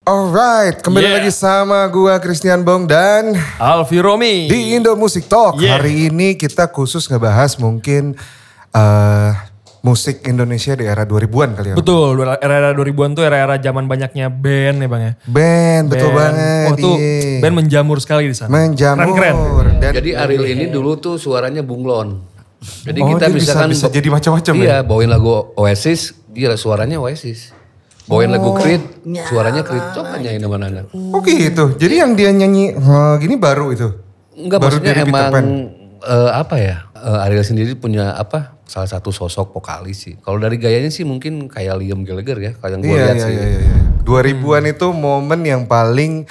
Alright, kembali lagi sama gua Christian Bong dan Alfi Romi di Indo Music Talk. Hari ini kita khusus ngebahas mungkin musik Indonesia di era 2000-an kali ya. Betul, era 2000-an tuh era zaman banyaknya band ya Bang ya. Band, betul banget. Waktu band menjamur sekali di sana. Menjamur. Keren. Jadi Ariel ini dulu tuh suaranya bunglon. Jadi kita dia misalkan bisa jadi macam-macam ya. Iya, bawain lagu Oasis, dia suaranya Oasis. Bawain lagu Creed, suaranya Creed. Coba nyanyi sama anak. Oh gitu. Jadi yang dia nyanyi gini baru itu. Enggak, baru maksudnya dari Peter emang Pan. apa ya? Ariel sendiri punya salah satu sosok vokalis sih. Kalau dari gayanya sih mungkin kayak Liam Gallagher ya, kalau yang gue lihat sih. Iya. 2000-an itu momen yang paling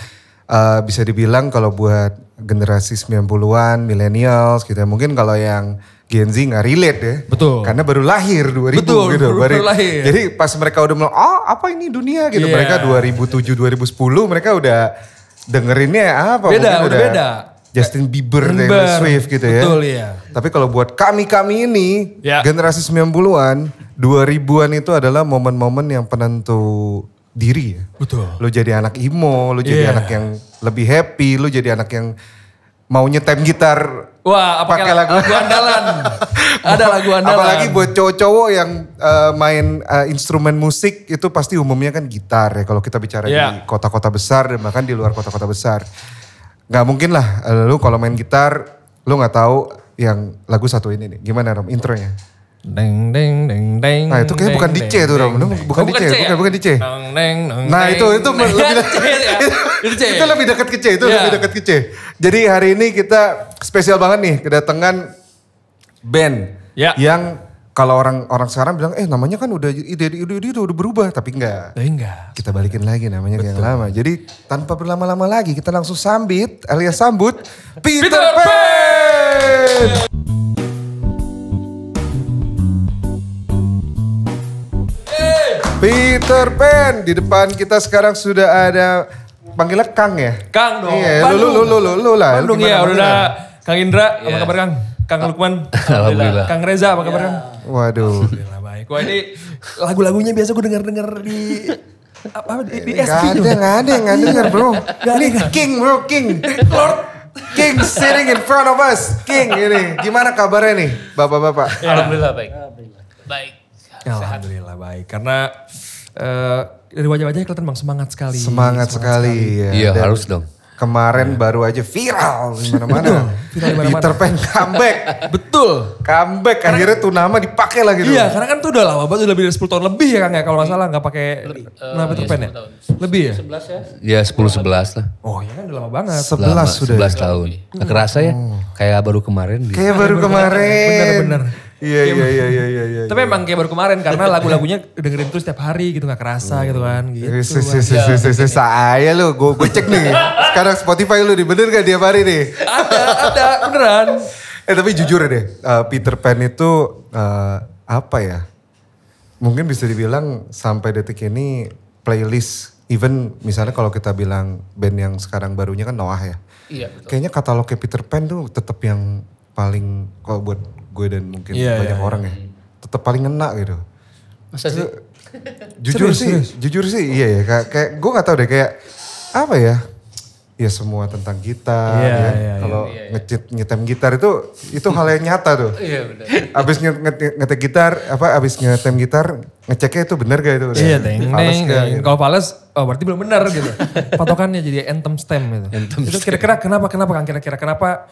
bisa dibilang kalau buat generasi 90-an, millennials gitu ya. Mungkin kalau yang Gen Z nggak relate ya. Betul. Karena baru lahir 2000 Betul, gitu. baru lahir. Jadi pas mereka udah bilang, apa ini dunia gitu. Yeah. Mereka 2007, 2010 mereka udah dengerinnya apa. Beda, mungkin udah beda. Justin Bieber, Taylor Swift gitu ya. Betul ya. Tapi kalau buat kami ini, generasi 90-an, 2000-an itu adalah momen-momen yang penentu diri ya. Betul. Lu jadi anak emo, lu jadi anak yang lebih happy, lu jadi anak yang mau nyetem gitar. Wah, pakai lagu andalan. Ada lagu andalan. Apalagi buat cowok-cowok yang main instrumen musik itu pasti umumnya kan gitar ya. Kalau kita bicara di kota-kota besar dan bahkan di luar kota-kota besar. Gak mungkin lah lu kalau main gitar lu gak tahu yang lagu satu ini nih. Gimana Rom intronya? Deng deng deng deng. Nah itu kayaknya bukan DJ tuh Rom. Bukan DJ, bukan DJ. Nah itu itu lebih dekat ke C, Jadi hari ini kita spesial banget nih kedatangan band yang kalau orang sekarang bilang namanya kan udah berubah, tapi enggak. Kita balikin lagi namanya kayak yang lama. Jadi tanpa berlama-lama lagi kita langsung sambut Peter Pan. Peter Pan, di depan kita sekarang sudah ada panggilnya Kang ya? Kang dong. Iya, lu lah. Bandung ya, udah Kang Indra, apa kabar Kang? Kang Lukman, Alhamdulillah. Kang Reza, apa kabar Kang? Waduh. Alhamdulillah baik. Wah ini lagu-lagunya biasa gue denger di SP. Gak ada denger bro. Ini King bro, King. Lord King sitting in front of us. King ini, gimana kabarnya nih bapak-bapak? Alhamdulillah baik. Baik. Alhamdulillah baik. Karena dari wajah-wajahnya kelihatan bang semangat sekali. Semangat sekali ya. Iya Dan harus dong. Kemarin baru aja viral di mana-mana. Peter Pan comeback. Betul. Comeback akhirnya tuh nama dipakai lagi tuh. Iya karena kan tuh udah lama banget, udah lebih dari 10 tahun lebih ya Kang ya kalau gak salah gak pakai nama Peter Pan ya. Lebih ya? 11 ya? Ya 10-11 lah. Oh iya kan udah lama banget. 11 sudah. 11 tahun. Gak kerasa ya? Kayak baru kemarin. Kayak baru kemarin. Bener. Iya. Tapi emang kayak baru kemarin karena lagu-lagunya dengerin terus setiap hari gitu gak kerasa gitu kan. Gitu. Saya lu, gue cek nih. Sekarang Spotify lu bener gak tiap hari nih? Ada beneran. Tapi jujur deh, Peter Pan itu apa ya? Mungkin bisa dibilang sampai detik ini playlist. Even misalnya kalau kita bilang band yang sekarang barunya kan Noah ya. Iya betul. Kayaknya katalognya Peter Pan tuh tetap yang paling kalau buat gue dan mungkin banyak orang ya. Tetap paling ngena gitu. Masa sih? Jujur sih iya ya. Kayak gue gak tahu deh kayak apa ya. Ya semua tentang gitar ya. Kalau nyetem gitar itu hal yang nyata tuh. Iya benar. Abis ngetek gitar, abis nyetem gitar, ngeceknya itu bener gak itu? Iya deng. Kalau fales, berarti belum benar gitu. Patokannya jadi anthem stem gitu. Itu kira-kira kenapa Kang? Kira-kira kenapa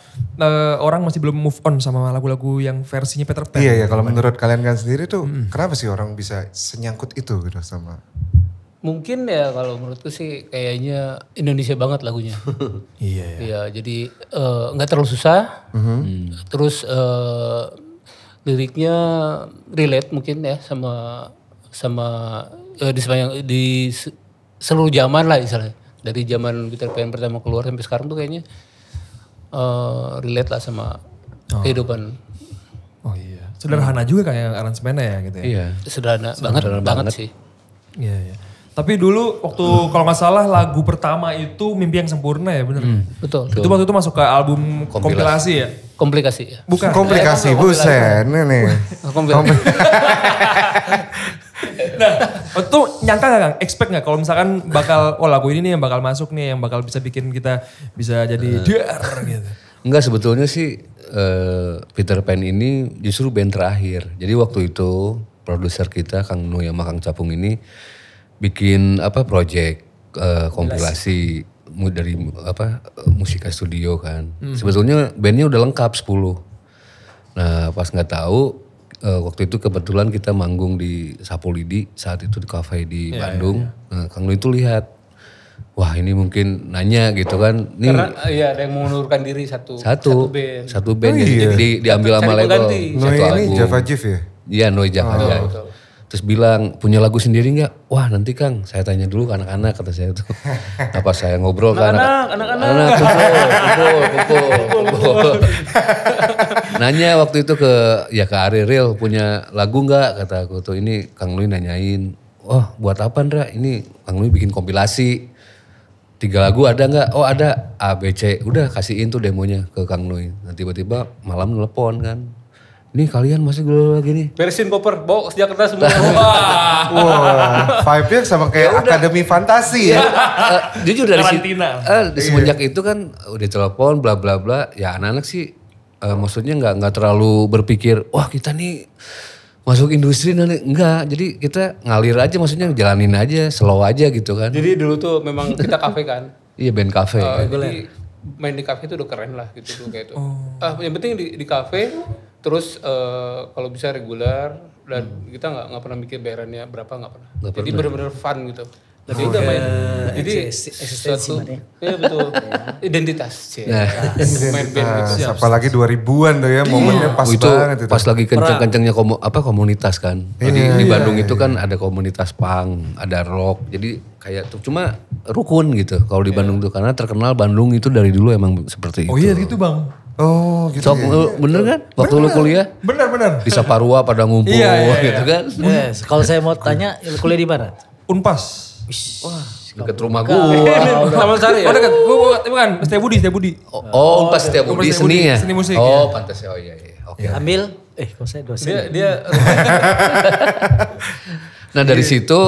orang masih belum move on sama lagu-lagu yang versinya Peter Pan? Iya kalau menurut kalian kan sendiri tuh, kenapa sih orang bisa senyangkut itu gitu sama? Mungkin ya kalau menurutku sih kayaknya Indonesia banget lagunya. Iya. Jadi nggak terlalu susah. Terus liriknya relate mungkin ya sama di seluruh zaman lah istilahnya. Dari zaman Peter Pan pertama keluar sampai sekarang tuh kayaknya relate lah sama kehidupan. Oh iya. Sederhana juga kayak aransemennya ya gitu ya. Iya. Sederhana banget sih. Iya. Tapi dulu waktu kalau gak salah lagu pertama itu Mimpi Yang Sempurna ya bener? Betul. Itu waktu itu masuk ke album kompilasi ya? Komplikasi ya? Bukan. Komplikasi, buset. Ini nih. Nah, itu nyangka gak Kang? Expect gak kalau misalkan bakal, lagu ini nih yang bakal masuk nih, yang bakal bisa bikin kita bisa jadi dar gitu. Enggak, sebetulnya sih Peter Pan ini justru band terakhir. Jadi waktu itu produser kita Kang Nui sama Kang Capung ini bikin project kompilasi dari Musika Studio kan. Sebetulnya bandnya udah lengkap 10. Nah pas nggak tahu waktu itu kebetulan kita manggung di Sapo Lidi saat itu di kafe di Bandung. Nah, Kang Nui itu lihat, wah ini mungkin nanya gitu kan. Nih, karena ada yang mengundurkan diri satu band. Satu band jadi diambil sama label. Nui ini Java Jive ya? Iya Nui Java Jive. Terus bilang punya lagu sendiri nggak? Wah nanti Kang saya tanya dulu ke anak-anak kata saya tuh. Apa saya ngobrol ke anak-anak. Kumpul. Nanya waktu itu ke Ariel punya lagu nggak kata aku tuh. Ini Kang Nui nanyain. Wah buat apa Ndra? Ini Kang Nui bikin kompilasi. 3 lagu ada nggak? Oh ada A, B, C. Udah kasihin tuh demonya ke Kang Nui. Nah tiba-tiba malam nelpon kan. Ini kalian masih gue lagi nih. Beresin koper, bawa ke Jakarta semua. Wah, vibe-nya sama kayak akademi fantasi ya. Jujur dari semenjak itu kan udah telepon bla bla bla. Ya anak-anak sih maksudnya nggak terlalu berpikir, wah kita nih masuk industri nanti. Enggak, jadi kita ngalir aja maksudnya jalanin aja, slow aja gitu kan. Jadi dulu tuh memang kita kafe kan. Iya band kafe. Jadi main di kafe itu udah keren lah gitu tuh kayak itu. Yang penting di kafe. Terus kalau bisa reguler dan kita nggak pernah mikir bayarannya berapa nggak pernah. Jadi benar-benar fun gitu. Jadi udah main. Jadi sesuatu. Iya betul. Identitas. Main band gitu. Apalagi 2000-an tuh ya momennya pas itu banget itu. Pas lagi kenceng-kencengnya komunitas kan. Jadi di Bandung itu kan ada komunitas punk, ada rock. Jadi kayak tuh cuma rukun gitu kalau di Bandung tuh karena terkenal Bandung itu dari dulu emang seperti itu. Oh iya gitu Bang. Oh gitu. Bener kan? Waktu lu kuliah? Bener. Di Saparua pada ngumpul gitu kan. Yes. Kalau saya mau tanya, kuliah di mana? Unpas. Wah, deket rumah gua. Taman Sari ya? Oh deket, gua bukan, Setia Budi. Oh, Unpas Setia Budi seni ya? Seni musik. Oh, pantas ya. Oh iya. Oke. Ambil, kok saya dosen. Dia Nah dari situ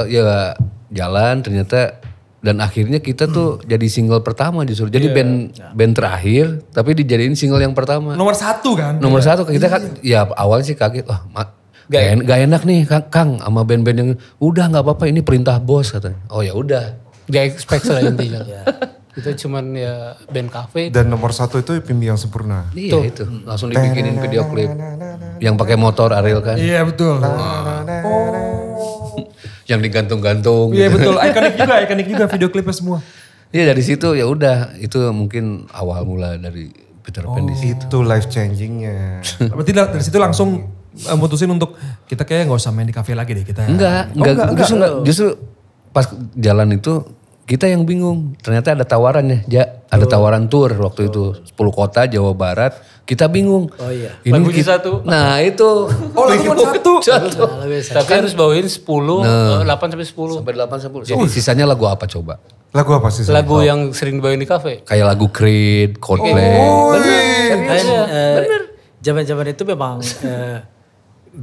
ya jalan ternyata dan akhirnya kita tuh jadi single pertama justru. Jadi band terakhir tapi dijadiin single yang pertama. Nomor 1 kan? Nomor 1 kita kan ya awalnya sih kaget. Wah gak enak nih Kang sama band-band yang udah gak apa-apa ini perintah bos katanya. Oh ya udah. Gak expect lah intinya. Kita cuman ya band cafe. Dan nomor 1 itu Pimbi yang Sempurna. Iya itu. Langsung dibikinin video klip. Yang pakai motor Ariel kan. Iya betul. Yang digantung-gantung. Iya betul, ikonik juga video klipnya semua. Iya dari situ ya udah itu mungkin awal mula dari Peter Pan di situ. Itu life changingnya. Berarti dari situ langsung mutusin untuk kita kayak nggak usah main di kafe lagi deh kita. Enggak. Justru pas jalan itu kita yang bingung. Ternyata ada tawarannya, ada tawaran tour waktu itu 10 kota Jawa Barat. Kita bingung. Oh iya. Ini lagu satu. Nah itu. Oh lagu cuma 1. Tapi harus bawain 10, 8 sampai 10. Sampai 8 10. Jadi sisanya lagu apa coba? Lagu apa sih? Lagu yang sering dibawain di kafe. Kayak lagu Creed, Coldplay. Bener. Zaman-zaman itu memang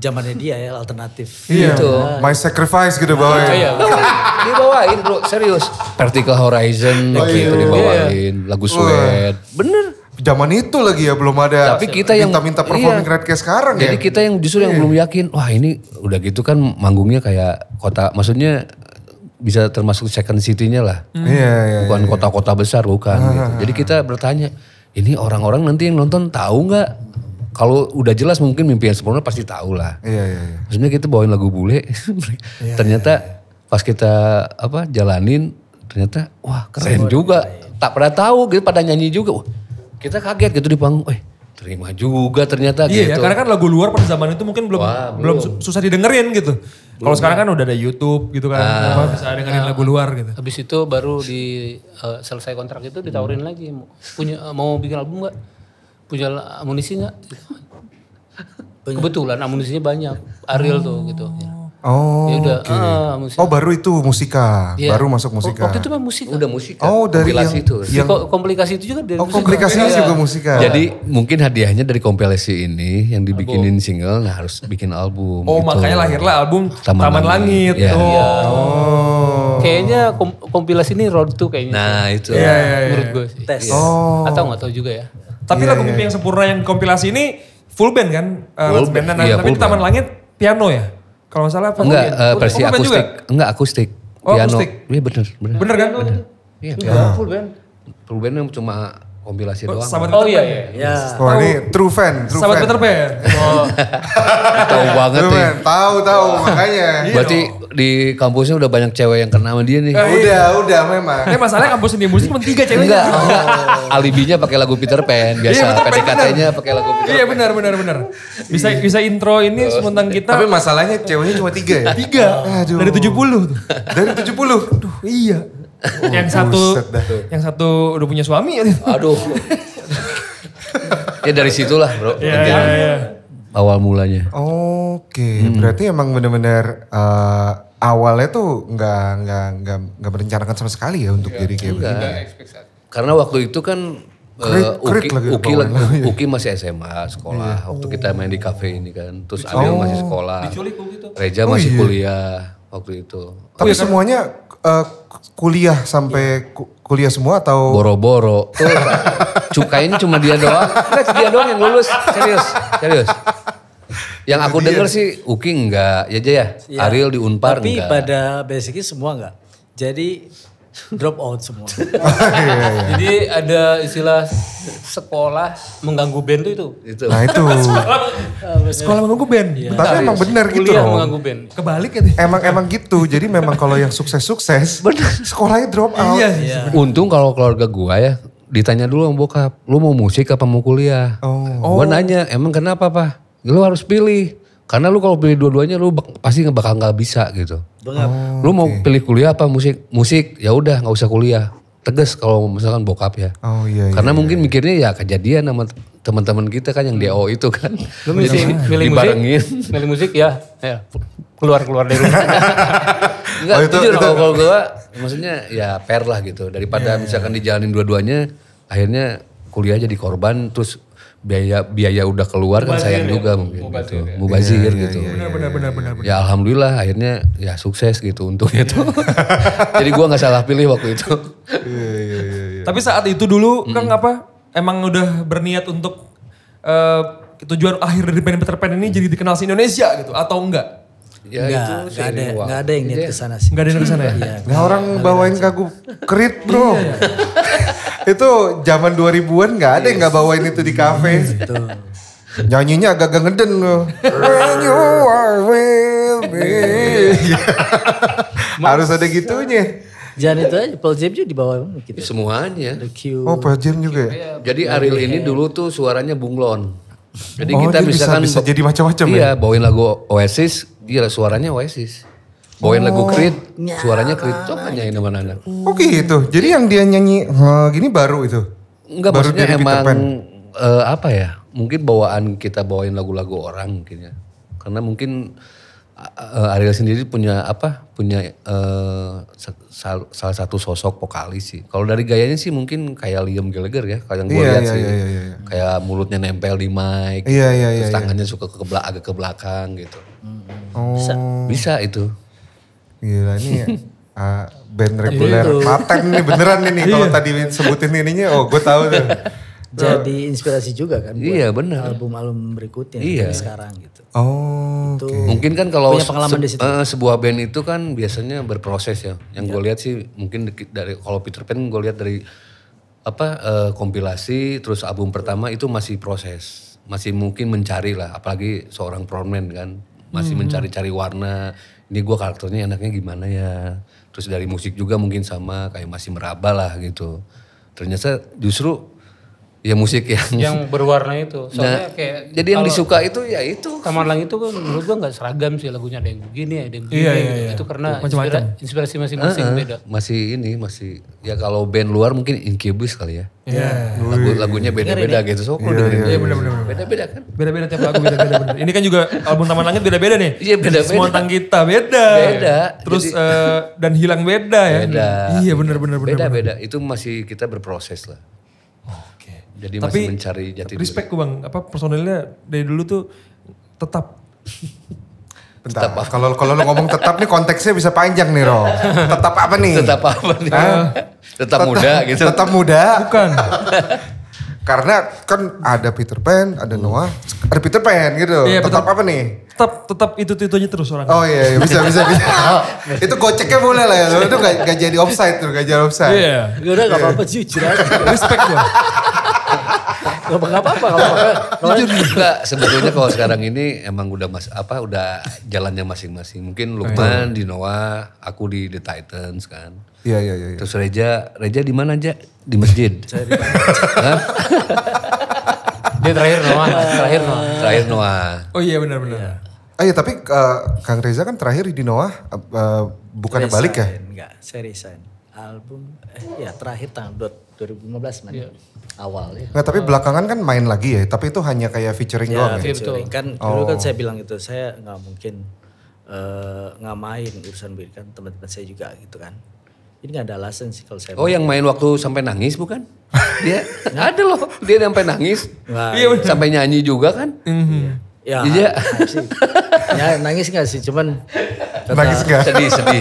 zamannya dia ya alternatif. Iya. My Sacrifice gitu bawain. Iya. Dibawain bro, serius. Vertical Horizon waktu itu dibawain. Lagu Sweat. Bener. Zaman itu lagi ya belum ada. Tapi kita yang minta performing rate kayak sekarang ya. Jadi kita yang justru yang belum yakin. Wah ini udah gitu kan manggungnya kayak kota. Maksudnya bisa termasuk second city-nya lah. Iya. Bukan kota-kota besar bukan. Gitu. Jadi kita bertanya. Ini orang-orang nanti yang nonton tahu nggak? Kalau udah jelas mungkin Mimpi yang Sempurna pasti tahu lah. Iya. Maksudnya kita bawain lagu bule. Ternyata pas kita jalanin. Ternyata wah keren juga. Tak pernah tahu gitu pada nyanyi juga. Wah, kita kaget gitu di panggung, terima juga ternyata gitu. Iya ya, karena kan lagu luar pada zaman itu mungkin belum susah didengerin gitu. Kalau sekarang kan udah ada YouTube gitu kan, bisa dengerin lagu luar gitu. Habis itu baru selesai kontrak itu ditawarin lagi, mau bikin album nggak? Punya amunisi nggak? Kebetulan amunisinya banyak, Ariel tuh gitu. Oh, Ya udah, Oh baru itu musika, baru masuk musika. Waktu itu mah musik. Udah musika. Oh dari kompilasi yang, itu. yang Komplikasi itu juga dari musik. komplikasinya juga musika. Jadi mungkin hadiahnya dari kompilasi ini yang dibikinin single, nah harus bikin album. Oh gitu. makanya lahirlah album Taman Langit. Iya. Kayaknya kompilasi ini road to kayaknya. Nah itu. Menurut gue sih. Tes. Atau nggak tahu juga ya. Tapi lagu Mimpi yang Sempurna yang kompilasi ini full band kan? Full band, iya, Tapi full di Taman band. Langit piano ya? Kalau nggak salah Enggak, versi full band akustik. juga? Enggak akustik. Oh, Piano. akustik. Iya bener. Bener kan? Iya, Full band. full band yang cuma kompilasi doang. Sahabat Oh Peter iya Pan. iya. Ya. Wah ini true fan. Sahabat Peter Pan. Oh, Tahu banget True nih. fan, tahu makanya. Berarti di kampusnya udah banyak cewek yang kenal sama dia nih. Udah memang. Ini masalahnya kampus seni musik cuma 3 ceweknya. Enggak. Alibinya pakai lagu Peter Pan. Biasa Iya, Peter Pan, PDKT-nya pakai lagu Peter Iya Pan. benar. Bisa intro ini tentang kita. Tapi masalahnya ceweknya cuma 3 ya? 3 Aduh. dari 70 tuh. Dari 70? Duh, iya. buset dah. yang satu udah punya suami. Aduh. Ya dari situlah bro. Iya. Awal mulanya. Oke, berarti emang benar-benar awalnya tuh nggak merencanakan sama sekali ya untuk jadi kayak begini. Karena waktu itu kan Krit lagi Uki masih SMA sekolah. Waktu kita main di kafe ini kan. Terus Ariel masih sekolah. Reja masih kuliah waktu itu. Tapi semuanya kuliah sampai kuliah semua atau? Boro-boro. Tuh, cukainya cuma dia doang. Enggak, dia doang yang lulus. Serius. Yang aku denger sih Uki enggak. Ya aja ya. Ariel di Unpar Tapi enggak. pada basicnya semua enggak. Jadi drop out semua. jadi ada istilah sekolah mengganggu band tuh itu. Itu. Nah itu. Sekolah menunggu band. Tapi emang benar gitu Kuliah loh. mengganggu band. Kebalik ya. Emang gitu. Jadi memang kalau yang sukses, sekolahnya drop out. Iya. Untung kalau keluarga gua ya ditanya dulu sama bokap, lu mau musik apa mau kuliah? Gua nanya, emang kenapa Pak? Lu harus pilih. Karena lu kalau pilih dua-duanya lu pasti bakal nggak bisa gitu. Lu mau pilih kuliah apa musik? Musik, ya udah nggak usah kuliah. Tegas kalau misalkan bokap ya. Oh iya. Karena mungkin mikirnya ya kejadian sama teman-teman kita kan yang DO itu kan. Lu milih musik ya keluar dari rumah. Enggak, Oh, itu- jujur itu- kalau gua maksudnya ya fair lah gitu. Daripada misalkan dijalanin dua-duanya, akhirnya kuliah jadi korban terus biaya udah keluar kan sayang juga mungkin gitu. Mubazir gitu. Benar. Ya alhamdulillah akhirnya ya sukses gitu untungnya tuh. Jadi gua nggak salah pilih waktu itu. Tapi saat itu dulu Kang emang udah berniat untuk tujuan akhir dari band Peter Pan ini jadi dikenal se Indonesia gitu atau enggak? Ya Enggak ada yang niat ke sana sih. Enggak ada yang kesana ya? Nah orang bawain lagu Krit bro. Itu zaman 2000-an nggak ada yang nggak bawain itu di kafe. Nyanyinya agak-agak ngeden loh. When you are with me. Harus ada gitunya. Jangan itu aja, Paul Jam juga di bawah gitu. Semuanya. The Q. Oh Pearl Jam juga ya? Jadi Ariel ini dulu tuh suaranya bunglon. Jadi Oh, kita dia misalkan bisa jadi macam-macam ya? Iya, bawain lagu Oasis, dia suaranya Oasis. Bawain lagu Creed, suaranya Creed. Coba nyanyiin sama anak. Oh gitu. Jadi yang dia nyanyi gini baru itu? Enggak, Baru maksudnya dari Peter emang Pan? apa ya? Mungkin bawaan kita bawain lagu-lagu orang mungkin ya. Karena mungkin Ariel sendiri punya salah satu sosok vokalis sih. Kalau dari gayanya sih mungkin kayak Liam Gallagher ya. Kalau yang gue lihat sih. Iya. Kayak mulutnya nempel di mic. Iya. Terus tangannya suka agak ke belakang gitu. Oh, Bisa itu. gila ini band reguler paten nih beneran ini. Kalau tadi sebutin ininya, oh gue tahu tuh. Jadi inspirasi juga kan buat Iya benar. album-album berikutnya Iya. dari sekarang gitu. Oh, Itu Mungkin kan kalau punya pengalaman di situ. sebuah band itu kan biasanya berproses ya. Yang gue lihat sih mungkin dari kalau Peter Pan gue lihat dari kompilasi terus album pertama itu masih proses. Masih mungkin mencari lah, apalagi seorang frontman kan. Masih mencari-cari warna. Ini gue karakternya enaknya gimana ya. Terus dari musik juga mungkin sama kayak masih meraba lah gitu. Ternyata justru Ya musik yang berwarna itu. Soalnya kayak jadi yang disuka itu ya itu. Taman Langit itu kan menurut gua enggak seragam sih lagunya, ada yang begini, ada yang begini. Iya. Itu karena inspirasi masing-masing beda. Masih ya kalau band luar mungkin Incubus kali ya. Iya. Lagunya beda-beda gitu. So Iya benar. beda-beda kan? Beda-beda tiap lagu beda-beda bener. Ini kan juga album Taman Langit beda-beda nih. Iya beda-beda. Semua tentang kita beda. Terus dan hilang beda ya. Beda. Iya benar. Beda-beda. Itu masih kita berproses lah. Jadi masih mencari jati diri. Respect gue bang, personilnya dari dulu tuh tetap. Bentar, kalau lu ngomong tetap nih konteksnya bisa panjang nih Ro. Tetap apa nih? Tetap muda gitu. Tetap muda. Bukan. Karena kan ada Peter Pan, ada Noah, ada Peter Pan gitu. Iya, tetap apa nih? Tetap itu-itunya terus orang. Oh iya bisa. Itu goceknya boleh lah ya. Itu gak jadi offside tuh, gak jadi offside. Iya. Udah gak apa-apa jujur aja. Respect gue. Gak apa-apa. Enggak, sebetulnya kalau sekarang ini emang udah udah jalannya masing-masing. Mungkin Lukman di Noah, aku di The Titans kan. Iya. Terus Reja di mana aja? Di masjid. Saya di Dia terakhir Noah. Oh iya benar. Iya tapi Kang Reza kan terakhir di Noah bukannya balik ya? Enggak, saya resign. Album terakhir tahun 2015 man. Iya. Awal ya. Nggak, tapi belakangan kan main lagi ya, tapi itu hanya kayak featuring doang ya? Featuring. Kan dulu kan saya bilang itu, saya nggak mungkin nggak main urusan band kan, teman-teman saya juga gitu kan. Ini nggak ada alasan sih kalau saya. Oh yang main waktu sampai nangis bukan? Dia ada loh, dia sampai nangis. Iya sampai nyanyi juga kan? Ya, ya nangis nggak sih, cuman nangis nggak?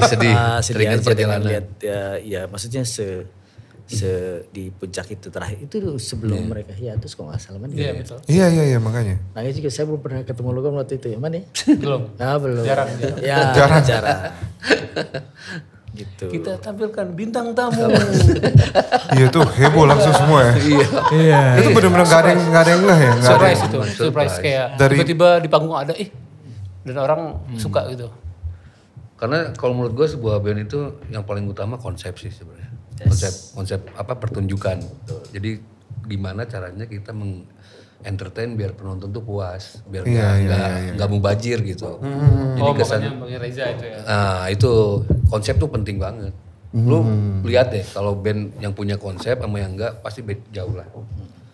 Sedih. Sedih aja dengan lihat ya maksudnya di puncak itu terakhir itu sebelum mereka hiatus kok nggak salah man. Iya betul. Iya makanya. Nangis juga saya belum pernah ketemu Logan waktu itu ya mana? Belum. Nah belum. Jarang. Ya jarang. Gitu. Kita tampilkan bintang tamu. Iya tuh heboh langsung semua ya. Iya. Itu benar-benar nggak ada yang ngeh ya. Surprise kayak tiba-tiba di panggung ada dan orang suka gitu. Karena kalau menurut gue sebuah band itu yang paling utama konsep sih sebenarnya. Konsep pertunjukan. Jadi gimana caranya kita entertain biar penonton tuh puas, biar nggak mubazir gitu. Jadi kesan Bang Reza itu ya. Nah itu konsep tuh penting banget. Lu lihat deh kalau band yang punya konsep sama yang enggak pasti jauh lah.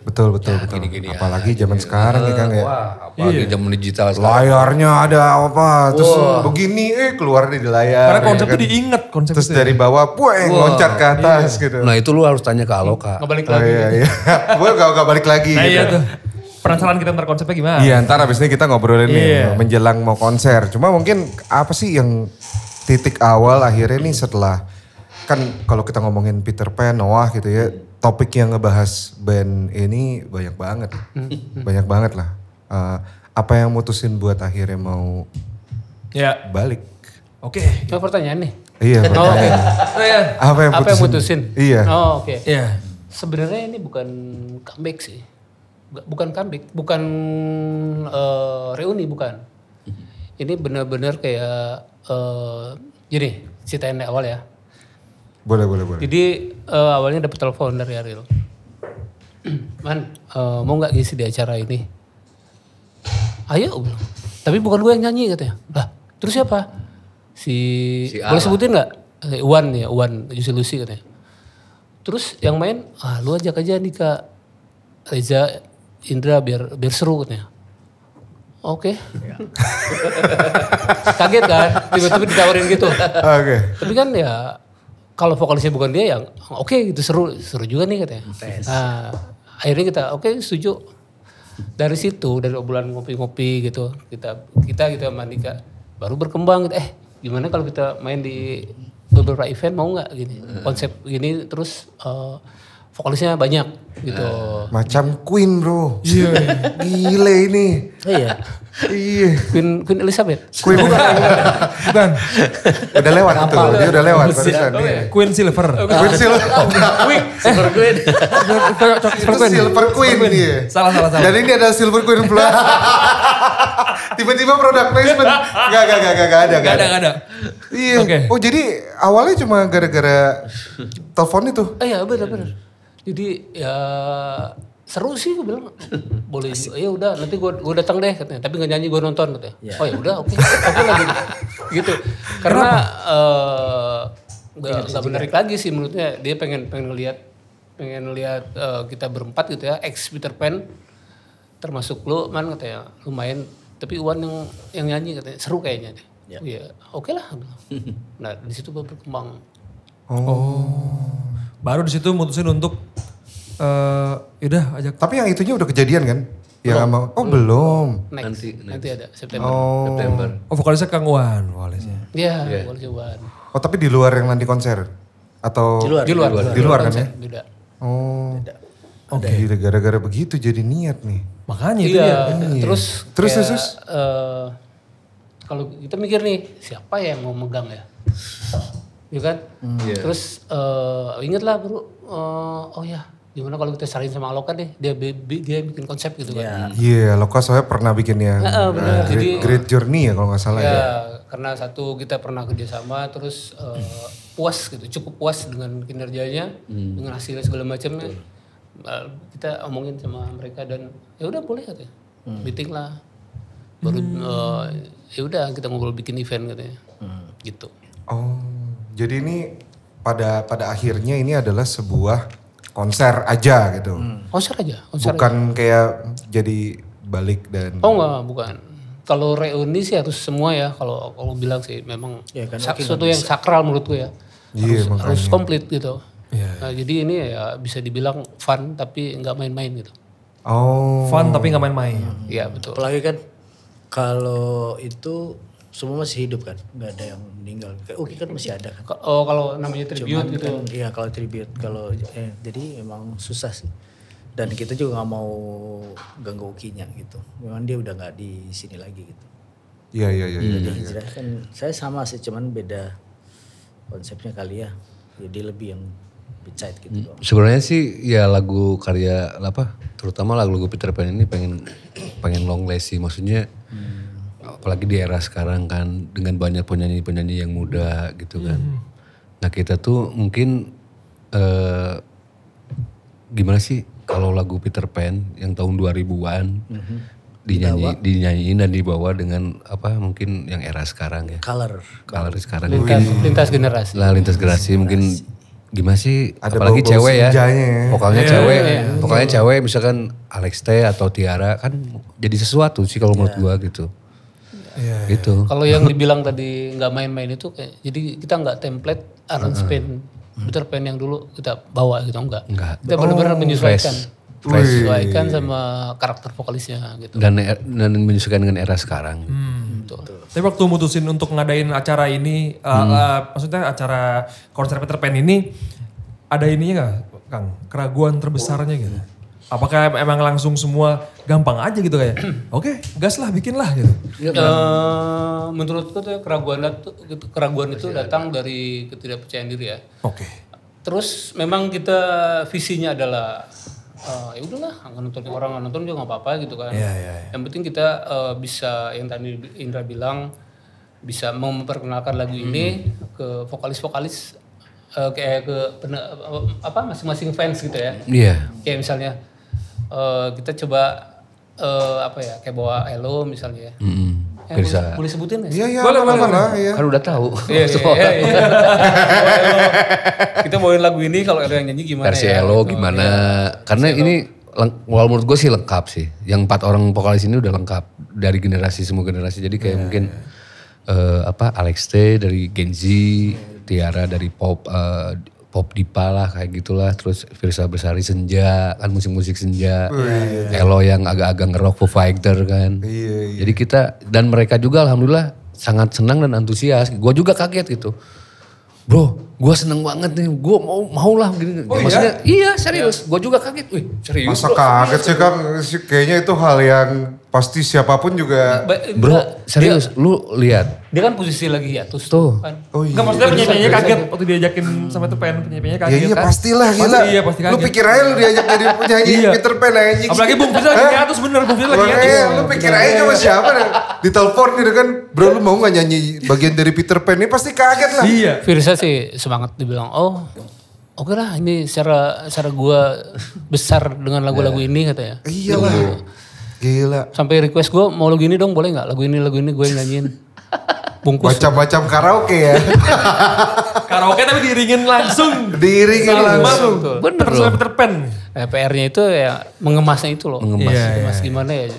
Betul. Gini-gini apalagi zaman sekarang ya Kang ya. Wah, apalagi zaman digital sekarang. Layarnya ada apa, terus begini keluar di layar. Karena konsep itu diinget konsep terus dari bawah loncat ke atas gitu. Nah itu lu harus tanya ke Aloka. Nggak balik lagi. Iya. Gue gak balik lagi Nah gitu. iya tuh. Penasaran kita ntar konsepnya gimana? Iya ntar abis ini kita ngobrolin nih menjelang mau konser. Cuma mungkin apa sih yang titik awal akhirnya nih setelah kan kalau kita ngomongin Peter Pan, Noah gitu ya. Topik yang ngebahas band ini banyak banget lah. Apa yang mutusin buat akhirnya mau balik? Oke. Itu pertanyaan nih. Iya pertanyaan. Apa yang mutusin? Iya. Oh oke. Iya. Sebenarnya ini bukan comeback sih. Bukan comeback, bukan reuni, bukan. Ini benar-benar kayak gini, ceritain dari awal ya. Boleh. Jadi awalnya dapet telepon dari Ariel. Man, mau gak ngisi di acara ini? Ayo, bilang. Tapi bukan gue yang nyanyi katanya. Lah, terus siapa? Si boleh sebutin gak? Uwan, Juicy Lucy katanya. Terus yang main, lu ajak aja nih Kak Reza, Indra biar seru katanya. Oke. Kaget kan, tiba-tiba ditawarin gitu. Oke. Tapi kan ya kalau vokalisnya bukan dia yang oke gitu seru juga nih katanya. Nah, akhirnya kita setuju. Dari situ dari obrolan ngopi-ngopi gitu kita sama Andika baru berkembang gitu. Gimana kalau kita main di beberapa event mau nggak gini konsep gini terus vokalisnya banyak gitu. Macam Queen bro. Iya. Gile ini. Iya. Iya. Queen Elizabeth. Queen bukan. Udah lewat itu. Dia udah lewat barusan. Queen Silver. Queen Silver. Silver Queen. Itu Silver Queen dia. Salah. Dan ini ada Silver Queen pula. Tiba-tiba product placement. Gak ada. Iya. Oh jadi awalnya cuma gara-gara telepon itu? Iya benar. Jadi ya seru sih gue bilang. Boleh, ya udah nanti gue datang deh katanya. Tapi nggak nyanyi, gue nonton katanya. Yeah. Oh ya udah oke lagi gitu. Karena nggak menarik lagi sih menurutnya. Dia pengen lihat kita berempat gitu ya, ex Peter Pan, termasuk lu man katanya lumayan. Tapi Iwan yang nyanyi katanya seru kayaknya deh. Ya oke lah. Nah di situ baru berkembang. Baru di situ mutusin untuk yaudah ajak. Tapi yang itunya udah kejadian kan? Yang sama, belum. Nanti ada September. Vokalisnya Kang Wan vokalisnya. Iya, vokalisnya Wan. Oh tapi di luar yang nanti konser? Atau? Di luar kan ya? Beda. Oh. Oke. Gara-gara begitu jadi niat nih. Makanya itu ya. Terus kalau kita mikir nih, siapa yang mau megang ya? Ya kan? Terus ingatlah bro, gimana kalau kita saranin sama Aloka deh, dia bikin konsep gitu kan. Iya, Aloka soalnya pernah bikin yang Great Journey ya kalau gak salah ya. Karena satu kita pernah kerjasama, terus puas gitu, cukup puas dengan kinerjanya, dengan hasilnya segala macamnya. Kita omongin sama mereka dan ya udah boleh katanya, meeting lah. Baru ya udah kita ngobrol bikin event katanya, gitu. Oh, jadi ini pada akhirnya ini adalah sebuah konser aja gitu. Konser aja. Bukan kayak jadi balik dan. Oh enggak, bukan. Kalau reuni sih harus semua ya. Kalau bilang sih memang kan sesuatu yang sakral menurutku ya. Harus komplit gitu. Nah, jadi ini ya bisa dibilang fun tapi nggak main-main gitu. Oh. Fun tapi nggak main-main. Iya betul. Apalagi kan kalau itu semua masih hidup kan, nggak ada yang meninggal. Oke kan masih ada kan. Oh kalau namanya tribute gitu. Kan, iya kalau tribute, kalau jadi emang susah sih. Dan kita juga nggak mau ganggu Ukinya gitu. Memang dia udah nggak di sini lagi gitu. Iya. Hijrah kan saya sama sih, cuman beda konsepnya kali ya. Jadi lebih yang bedside gitu. Sebenarnya sih ya lagu karya terutama lagu Peter Pan ini pengen long last sih, maksudnya. Apalagi di era sekarang kan dengan banyak penyanyi-penyanyi yang muda gitu kan. Nah kita tuh mungkin gimana sih kalau lagu Peter Pan yang tahun 2000-an dinyanyiin dan dibawa dengan mungkin yang era sekarang ya. Color sekarang. Lintas generasi. Lintas generasi mungkin gimana sih, ada apalagi cewek ya. Vokalnya cewek misalkan Alex T atau Tiara kan jadi sesuatu sih kalau menurut gua gitu. Gitu. Kalau yang dibilang tadi nggak main-main itu kayak, jadi kita nggak template arrangement Peter Pan yang dulu kita bawa gitu, enggak. Kita benar-benar menyesuaikan sama karakter vokalisnya gitu. Dan menyesuaikan dengan era sekarang. Tapi waktu mutusin untuk ngadain acara ini, maksudnya acara konser Peter Pan ini, ada ininya nggak, Kang? Keraguan terbesarnya gitu? Apakah emang langsung semua gampang aja gitu kayak, oke, gas lah, bikin lah gitu? Menurutku tuh keraguan itu datang dari ketidakpercayaan diri ya. Oke. Terus memang kita visinya adalah ya udahlah, orang nonton juga nggak apa-apa gitu kan. Yang penting kita bisa, yang tadi Indra bilang, bisa memperkenalkan lagu ini ke vokalis-vokalis, kayak ke masing-masing fans gitu ya. Iya. Kayak misalnya kita coba kayak bawa Elo misalnya ya. Boleh sebutin gak sih? Iya, boleh. Kan udah tahu. Iya. Kita bawain lagu ini, kalau Elo yang nyanyi gimana versi ya? Elo gimana. Karena ini walau menurut gue sih lengkap sih. Yang 4 orang vokalis ini udah lengkap. Dari semua generasi. Jadi kayak mungkin Alex T dari Gen Z, Tiara dari pop Dipa lah kayak gitulah. Terus Firsa Bersari Senja, kan musik-musik senja. Elo yang agak-agak nge-rock Foo Fighter kan. Jadi kita, dan mereka juga alhamdulillah sangat senang dan antusias. Gue juga kaget gitu. Bro, gue seneng banget nih, gue mau lah gini. Maksudnya iya serius, gue juga kaget. Wih serius. Masa kaget sih Kang, kayaknya itu hal yang pasti siapapun juga. Bro serius, lu lihat. Dia kan posisi lagi ya, tuh. Kan. Oh iya. Enggak, maksudnya penyanyinya kaget waktu diajakin sama tuh penyanyinya kaget. Iya pastilah gila. Pasti kaget. Lu pikir aja lu diajak jadi penyanyi Peter Pan anjing. Apalagi Bung Fizal lagi ngatus bener, Bung Fizal lagi ngatus. Lu pikir aja sama siapa ditelepon gitu kan, bro lu mau gak nyanyi bagian dari Peter Pan, ini pasti kaget lah. Iya. Firsa sih semangat dibilang, oke lah ini secara gue besar dengan lagu-lagu ini katanya. Iyalah. Gila. Sampai request gue mau lagu ini dong boleh gak? Lagu ini gue nyanyiin. Bungkus. Macam-macam karaoke ya. Karaoke tapi diiringin langsung. Diiringin langsung. Bener loh. Peter Pan. PR-nya itu ya mengemasnya itu loh. Mengemas gimana ya.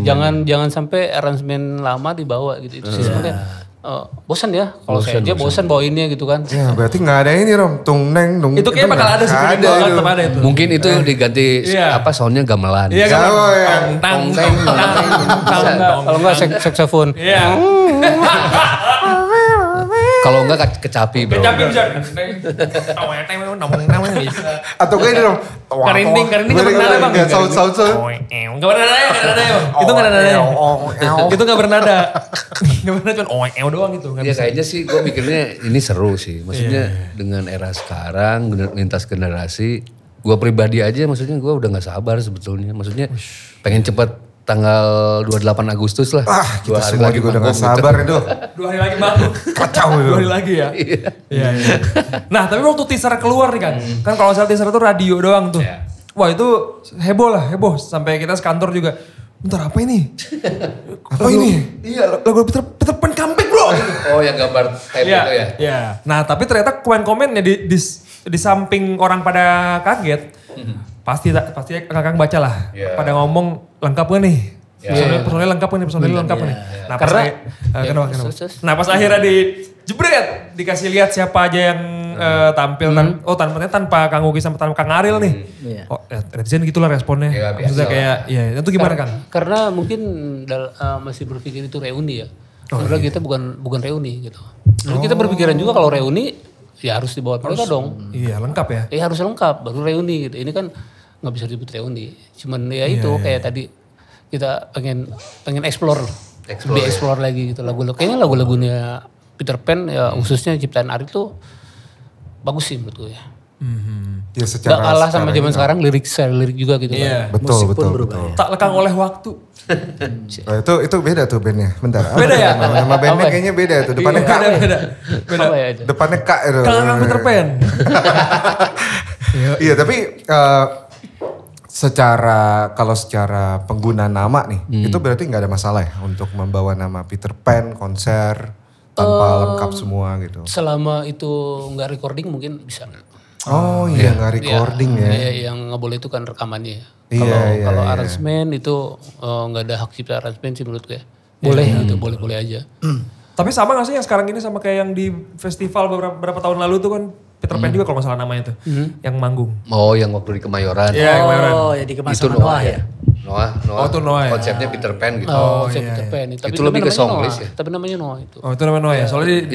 Jangan sampai aransemen lama dibawa gitu. Itu sih sebenarnya. Bosan ya. Kalau saya aja bosan bawainnya gitu kan. Ya berarti gak ada ini Rom. Tung neng. Itu kayaknya bakal ada sih. Ada itu. Mungkin itu diganti soundnya gamelan. Iya gamelan. Kalau enggak saksofon. Iya. Kalau enggak kecapi bro. Kecapi bisa. Atau kayak ini dong. Karinding gak bernada bang. Gak sound. Gak bernada ya. Itu gak bernada ya. Itu gak bernada. Gak bernada cuma doang gitu. Ya kayaknya sih gue mikirnya ini seru sih. Maksudnya dengan era sekarang, lintas generasi. Gue pribadi aja maksudnya gue udah gak sabar sebetulnya. Maksudnya pengen cepet tanggal 28 Agustus lah. Kita semua juga udah gak sabar itu. 2 hari lagi bang. Kacau itu. 2 hari lagi ya. Iya. Nah tapi waktu teaser keluar nih kan. Kan kalau misalnya teaser itu radio doang tuh. Wah itu heboh. Sampai kita sekantor juga. Bentar apa ini? Apa ini? Iya lagu Peter Pan comeback bro. Oh yang gambar tape itu ya? Iya. Nah tapi ternyata komen-komennya di samping orang pada kaget. Pasti Kakang baca lah. Pada ngomong lengkap gak nih? Personil lengkap nih? Nah Nah pas akhirnya dijebret. Dikasih lihat siapa aja yang tampil. Tampilnya tanpa Kang Ugi sama tanpa Kang Ariel nih. Oh netizen gitulah responnya. Maksudnya kayak itu gimana Kang? Karena mungkin masih berpikir itu reuni ya. Karena kita bukan reuni gitu. Lalu kita berpikiran juga kalau reuni ya harus dibawa mereka dong. Iya lengkap ya. Iya harus lengkap baru reuni gitu. Ini kan nggak bisa disebut reuni. Cuman ya itu kayak tadi kita pengen explore lagi gitu lagu-lagu. Kayaknya lagu-lagunya Peter Pan ya khususnya ciptaan Ari tuh bagus sih menurut gue ya. Ya secara gak kalah sama zaman sekarang lirik juga gitu kan. Betul. Tak lekang oleh waktu. Itu beda tuh bandnya. Bentar. Beda ya? Nama bandnya kayaknya beda tuh. Depannya K. Beda. Depannya K itu. Kang Peter Pan. Iya tapi kalau secara pengguna nama nih, itu berarti nggak ada masalah ya untuk membawa nama Peter Pan konser tanpa lengkap semua gitu. Selama itu nggak recording mungkin bisa. Oh iya nggak recording ya. Iya yang nggak boleh itu kan rekamannya. Kalau aransemen itu nggak ada hak cipta aransemen sih menurut gue. Boleh gitu, boleh aja. Tapi sama gak sih yang sekarang ini sama kayak yang di festival beberapa tahun lalu tuh kan Peter Pan juga kalau masalah namanya tuh. Yang manggung. Oh yang waktu di Kemayoran. Iya Kemayoran. Oh ya di kemasan Noah ya. Oh itu Noah ya. Konsepnya Peter Pan gitu. Konsep Peter Pan. Tapi itu lebih ke songlist ya. Tapi namanya Noah itu. Oh itu namanya Noah ya. Soalnya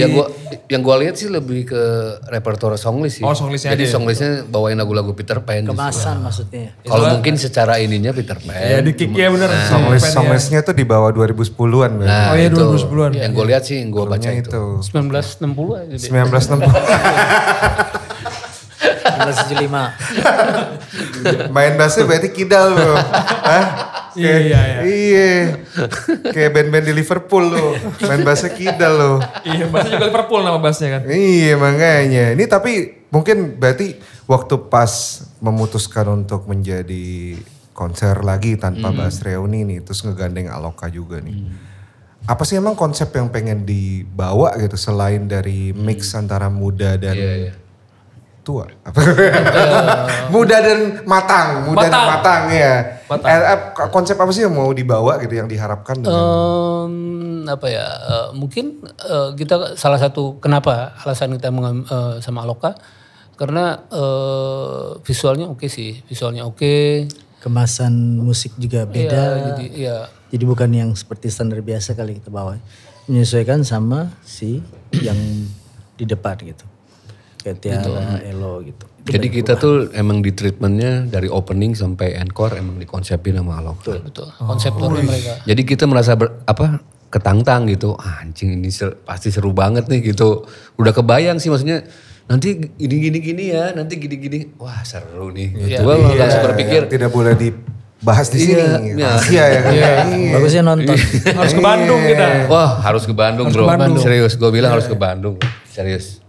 yang gua lihat sih lebih ke repertoire songlist sih. Oh songlistnya. Jadi songlistnya bawain lagu-lagu Peter Pan. Kemasan maksudnya. Kalau mungkin secara ininya Peter Pan. Ya di kick ya bener. Songlistnya tuh di bawah 2010-an. Nah, oh iya 2010-an. Yang gue lihat sih, yang gue baca itu. 1960 aja. 1960. 1975. Main bassnya berarti kidal loh. Iya. Kayak band-band di Liverpool loh. Main bassnya kidal loh. Iya bassnya juga Liverpool nama bassnya kan. Iya makanya. Ini tapi mungkin berarti waktu pas memutuskan untuk menjadi konser lagi tanpa bass reuni nih. Terus ngegandeng Aloka juga nih. Apa sih emang konsep yang pengen dibawa gitu selain dari mix antara muda dan tua? Muda dan matang ya. Konsep apa sih yang mau dibawa gitu yang diharapkan? Mungkin kita salah satu kenapa alasan kita sama Aloka karena visualnya oke sih, Kemasan musik juga beda. Jadi bukan yang seperti standar biasa kali kita bawa. Menyesuaikan sama si yang di depan gitu. Kayak Tiara, Elo gitu. Jadi kita tuh emang di treatmentnya dari opening sampai encore emang dikonsepin sama Aloka. Betul. Konseptornya mereka. Jadi kita merasa ketantang gitu. Anjing ini pasti seru banget nih gitu. Udah kebayang sih maksudnya. Nanti gini ya, nanti gini. Wah seru nih. Gue langsung berpikir. Tidak boleh dibahas di sini. Iya ya kan. Bagusnya nonton. Harus ke Bandung kita. Wah harus ke Bandung bro. Serius, gue bilang harus ke Bandung. Serius.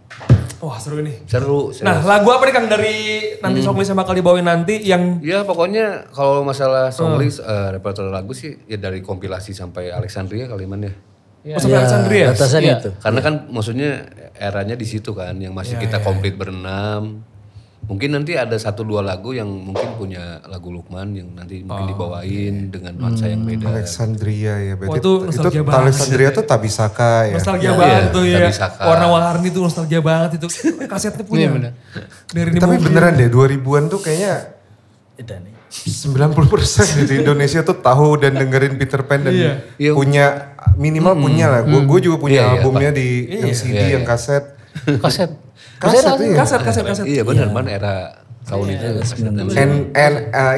Wah seru ini. Seru. Nah lagu apa nih Kang dari nanti songlist yang bakal dibawain nanti yang... Ya pokoknya kalau masalah songlist repertoire lagu sih ya dari kompilasi sampai Alexandria Kalimantan ya. Sampai Alexandria? Batasan itu. Karena kan maksudnya eranya di situ kan yang masih kita komplit berenam. Mungkin nanti ada 1-2 lagu yang mungkin punya lagu Lukman yang nanti mungkin dibawain dengan nuansa yang beda. Alexandria ya berarti. Itu nostalgia banget. Alexandria tuh Tabisaka ya. Nostalgia banget tuh ya. Tabisaka. Warna-warni tuh nostalgia banget itu. Kasetnya punya. bener. Dari Tapi beneran deh 2000-an tuh kayaknya Itu nih. 90% di Indonesia tuh tahu dan dengerin Peter Pan dan punya minimal punya lah. Gue juga punya albumnya di yang CD, yang kaset. Kaset. Kaset iya. Kaset. Iya benar man era tahun itu.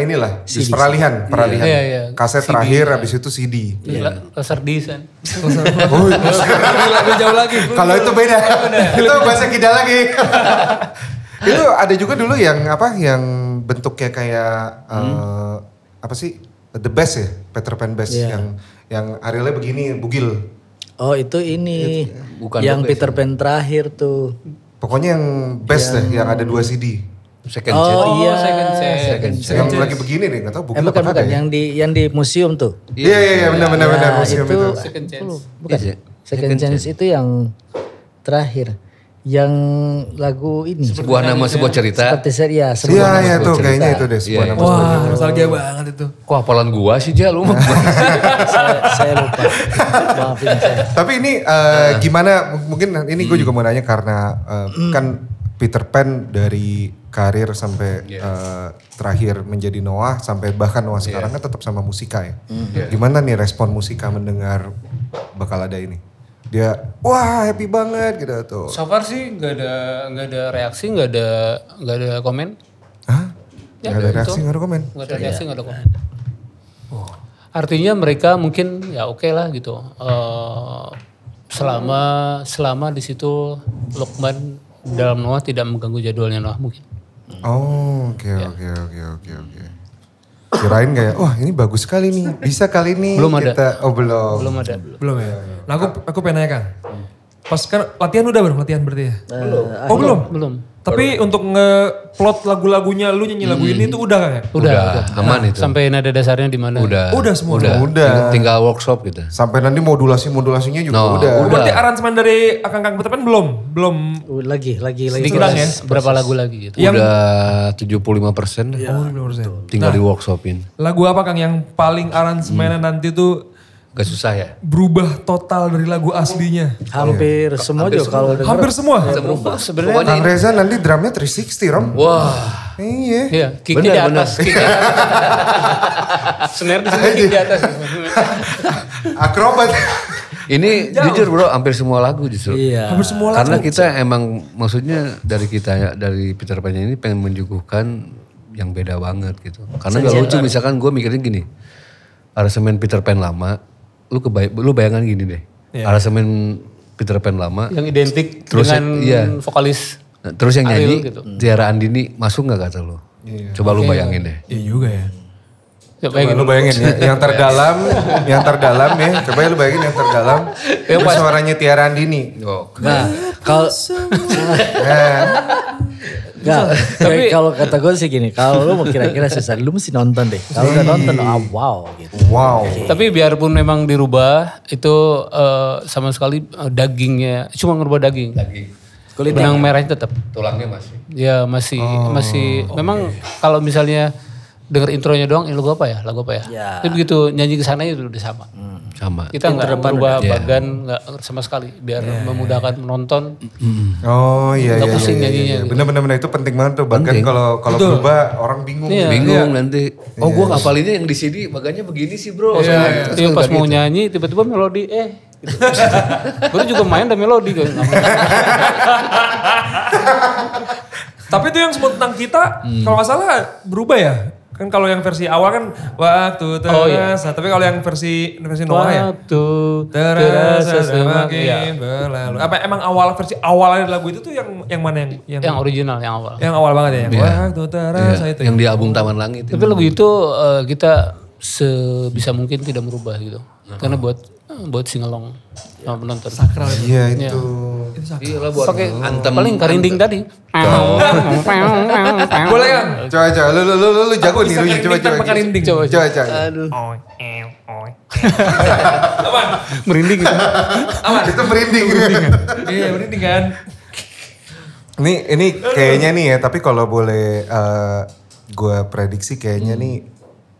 Inilah peralihan. Iya. Kaset terakhir habis itu CD. Kasar desain. Oh, Lebih jauh lagi. kalau itu beda. Itu bahasa kidal lagi. Itu ada juga dulu yang bentuknya kayak apa sih? The Best ya, Peter Pan Best yang arealnya begini, bugil. Oh itu ini Bukan yang The Best, Peter Pan terakhir tuh. Pokoknya yang best deh, yang ada 2 CD. Second chance. Iya. Second chance. Yang lagi begini nih, gak tau bugil Bukan apa yang di museum tuh. Iya, benar museum itu. itu. Second chance. Bukan. Second Chance itu yang terakhir. Yang lagu ini. Sebuah nama sebuah cerita. Seperti seria. Iya tuh kayaknya itu deh sebuah nama. Wah nostalgia banget itu. Kok hafalan gua sih Ja lu? saya lupa. Maafin saya. Tapi ini gimana, mungkin ini gue juga mau nanya karena kan Peter Pan dari karir sampai terakhir menjadi Noah sampai bahkan Noah sekarang kan tetap sama Musika ya. Gimana nih respon Musika mendengar bakal ada ini? Dia wah happy banget gitu tuh. So far sih nggak ada reaksi, nggak ada komen. Hah? Ya, Gak ada reaksi, gak ada komen? Nggak ada reaksi, nggak ada komen. Artinya mereka mungkin ya oke lah gitu. Selama di situ Lukman dalam Noah tidak mengganggu jadwalnya Noah mungkin. Oh oke. Kirain kayak wah ini bagus sekali nih, bisa kali nih Belum ada. kita. Oh belum. Belum ya? Nah aku pengen nanya Kang. Pas kan latihan udah latihan berarti ya? Belum. Tapi untuk nge-plot lagu-lagunya lu nyanyi lagu ini tuh udah kan ya? Udah. Aman itu. Sampai nada dasarnya di mana? Udah semua. Udah. Tinggal workshop gitu. Sampai nanti modulasinya juga udah. Berarti aransemen dari Kang Peter Pan belum? Lagi. Sedang ya? Berapa lagu lagi gitu? Udah 75%. Tinggal di workshopin. Lagu apa Kang yang paling aransemennya nanti tuh Gak susah ya? berubah total dari lagu aslinya? Hampir semua juga kalau denger. Hampir semua? Sebenarnya Kang Reza nanti drumnya 360 Rom. Wah. Iya. iya, kicknya di atas. Snare di sini, kick di atas. Akrobat. Ini jujur bro, hampir semua lagu justru. Iya. Hampir semua lagu. Karena kita emang maksudnya dari Peter Pan ini pengen menyuguhkan yang beda banget gitu. Karena gak lucu misalkan gue mikirin gini. Aransemen Peter Pan lama, lu bayangan gini deh. Aransemen Peter Pan lama. Yang identik terus dengan vokalis. Terus yang nyanyi gitu. Tiara Andini masuk gak kata lu? Coba lu bayangin deh. Iya juga ya. Coba lu bayangin ya, yang terdalam ya. Coba lu bayangin yang terdalam. Itu suaranya Tiara Andini. Nah, kalau tapi kalau kata gue sih gini, kalau lu mau kira-kira susah, lu mesti nonton deh. Kalau udah nonton, wow gitu. Wow. Tapi biarpun memang dirubah, itu sama sekali dagingnya, cuma ngerubah daging. Benang merahnya tetap. Tulangnya masih. Ya masih. Memang kalau misalnya denger intronya doang, lagu apa ya? Ya. Tapi begitu nyanyi ke sana itu udah sama. Sama. Kita nggak berubah bagan, nggak sama sekali, biar memudahkan menonton. Oh iya. Nggak pusing nyanyinya. Gitu. Bener itu penting banget tuh. Bahkan kalau berubah orang bingung. Bingung nanti. Oh gue ngapalinnya yang di CD bagannya begini sih bro. Iya, pas mau nyanyi tiba-tiba melodi gitu. Gue juga main dan melodi kan. Tapi itu yang semua tentang kita, kalau nggak salah berubah ya. Kan kalau yang versi awal kan waktu terasa, tapi kalau yang versi Noah ya. Waktu terasa semakin berlalu. Apa emang versi awal dari lagu itu tuh yang mana yang original, yang awal. Yang awal banget ya, yang waktu terasa itu. Yang di album Taman Langit. Tapi lagu itu kita sebisa mungkin tidak merubah gitu. Karena buat buat singelong sama penonton. Sakral. Iya itu. Iya lah buat Pakai antem. paling karinding tadi. Boleh kan? Coba lu jago nih, lu coba. Coba. Aduh. Merinding gitu. Itu merinding. Iya merinding kan. Ini kayaknya nih ya, tapi kalau boleh gue prediksi kayaknya nih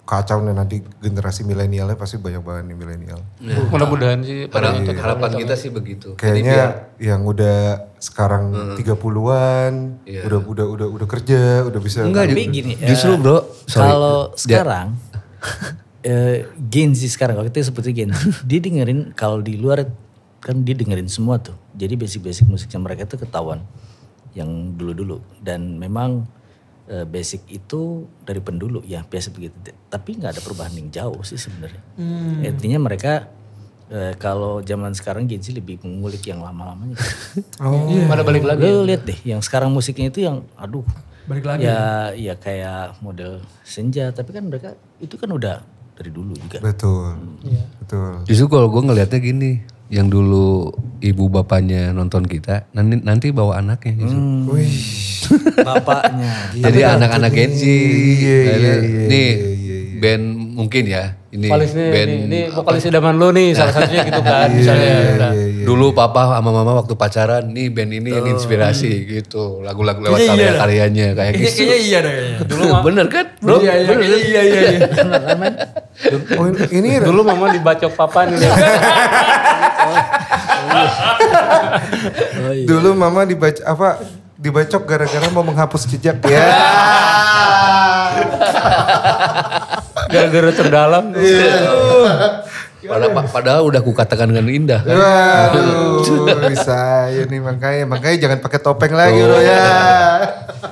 kacau nih nanti generasi milenialnya pasti banyak banget nih milenial. Mudah-mudahan sih pada Harapan kita sih begitu. Kayaknya yang udah sekarang 30-an, udah kerja, udah bisa. Tapi gini, Justru bro, kalau sekarang Gen Z sekarang, kalau kita sebutnya Gen Z, dia dengerin kalau di luar kan dia dengerin semua tuh. Jadi basic musiknya mereka tuh ketahuan yang dulu-dulu. Dan memang basic itu dari pendulu ya biasa begitu. Tapi nggak ada perubahan yang jauh sih sebenarnya. Intinya mereka kalau zaman sekarang Gen Z lebih mengulik yang lama-lamanya. pada balik lagi. Lo lihat deh yang sekarang musiknya itu yang aduh. Balik lagi. Ya kayak model senja. Tapi kan mereka itu kan udah dari dulu juga. Betul. Justru kalau gue ngelihatnya gini, yang dulu ibu bapaknya nonton kita, nanti bawa anaknya justru. Bapaknya. Jadi anak-anak Gen Z. Iya. Nih band mungkin ya. Ini Vokalisnya band ini vokalis idaman lo nih salah satunya gitu kan misalnya. dulu papa sama mama waktu pacaran, nih band ini yang inspirasi gitu. Lagu-lagu lewat karya-karyanya kayak gitu. Kayaknya iya deh kayaknya. Dulu bener kan bro? Iya. Oh, ini Dulu mama dibacok papa nih. dulu mama dibacok gara-gara mau menghapus jejak ya. Gara-gara terdalam. Padahal udah kukatakan dengan indah kan. Waduh, bisa ya nih makanya jangan pakai topeng lagi bro ya.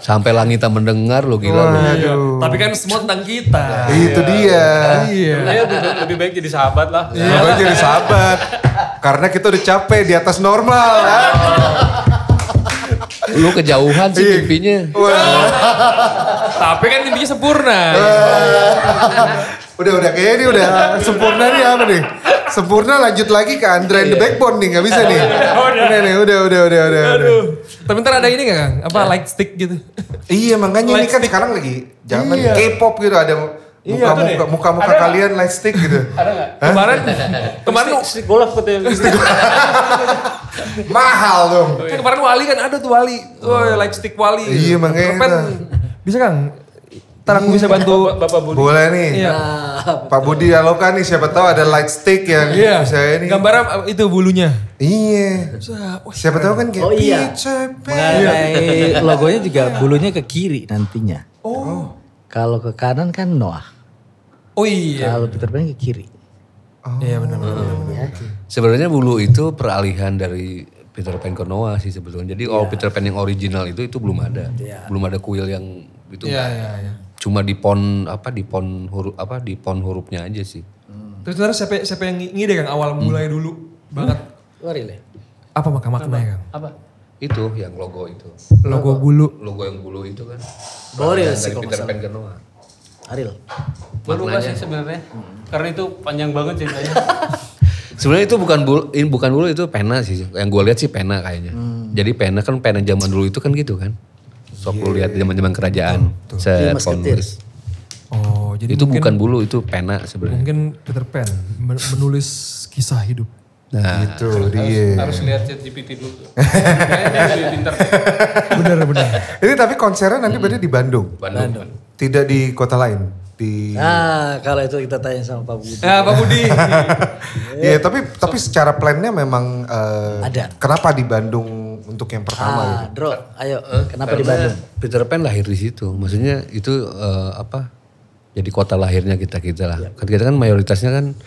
Sampai langit tak mendengar lo gila lo. Aduh. Tapi kan semua tentang kita. Itu dia. Iya. Lebih baik jadi sahabat lah. Gue jadi sahabat. Karena kita udah capek di atas normal kan. Lu kejauhan sih mimpinya. Tapi kan mimpinya sempurna. Udah kayaknya ini udah sempurna nih apa nih? Sempurna lanjut lagi ke Andre and the Backbone nih, gak bisa nih. Udah. Tapi ntar ada ini gak Kang? Apa light stick gitu? Iya makanya ini kan sekarang lagi zaman K-pop gitu ada muka-muka kalian light stick gitu. Ada nggak? Kemarin Stick golf katanya. Mahal dong. kan kemarin Wali kan ada tuh Wali. Light stick Wali. Iya, makanya Pen, itu. bisa Kang? Ntar aku bisa bantu. Bapak Budi. Boleh nih. Iya. Pak Budi Aloka nih siapa tahu ada light stick yang bisa ini. Gambarnya itu bulunya. Iya. Siapa tahu kan kayak Peter Pan. Mengenai logonya juga bulunya ke kiri nantinya. Kalau ke kanan kan Noah. Oh iya. Kalau Peter Pan ke kiri. Iya benar. Sebenarnya bulu itu peralihan dari Peter Pan ke Noah sih sebetulnya. Jadi Peter Pan yang original itu belum ada. Belum ada kuil yang itu. Iya. Cuma di pon hurufnya aja sih. Terus siapa yang ngide Kang awal mulai dulu banget? Warile. Apa maknanya Kang? Apa? Itu yang logo itu. Logo bulu. Logo yang bulu itu kan. Boril Dari sih kalau Peter nggak Pan ke Noah. Aril. Gue lupa sih sebenarnya. Karena itu panjang banget ceritanya. Sebenarnya itu bukan bulu itu pena sih. Yang gue lihat sih pena kayaknya. Jadi pena kan pena zaman dulu itu kan gitu kan. Sok lu lihat zaman kerajaan. Iya, musketeer. Oh, jadi itu mungkin, bukan bulu, itu pena sebenarnya. Mungkin Peter Pan menulis kisah hidup. Nah, Itu dia. Harus lihat ChatGPT dulu. Kayaknya lebih pintar. Bener. Ini tapi konsernya nanti berarti di Bandung. Bandung. Tidak di kota lain. Di Kalau itu kita tanya sama Pak Budi. Pak Budi. Iya, tapi secara plannya memang Ada. Kenapa di Bandung untuk yang pertama gitu? Dro, ayo. Kenapa di Bandung? Peter Pan lahir di situ. Maksudnya itu jadi kota lahirnya kita lah. Kan kita kan mayoritasnya kan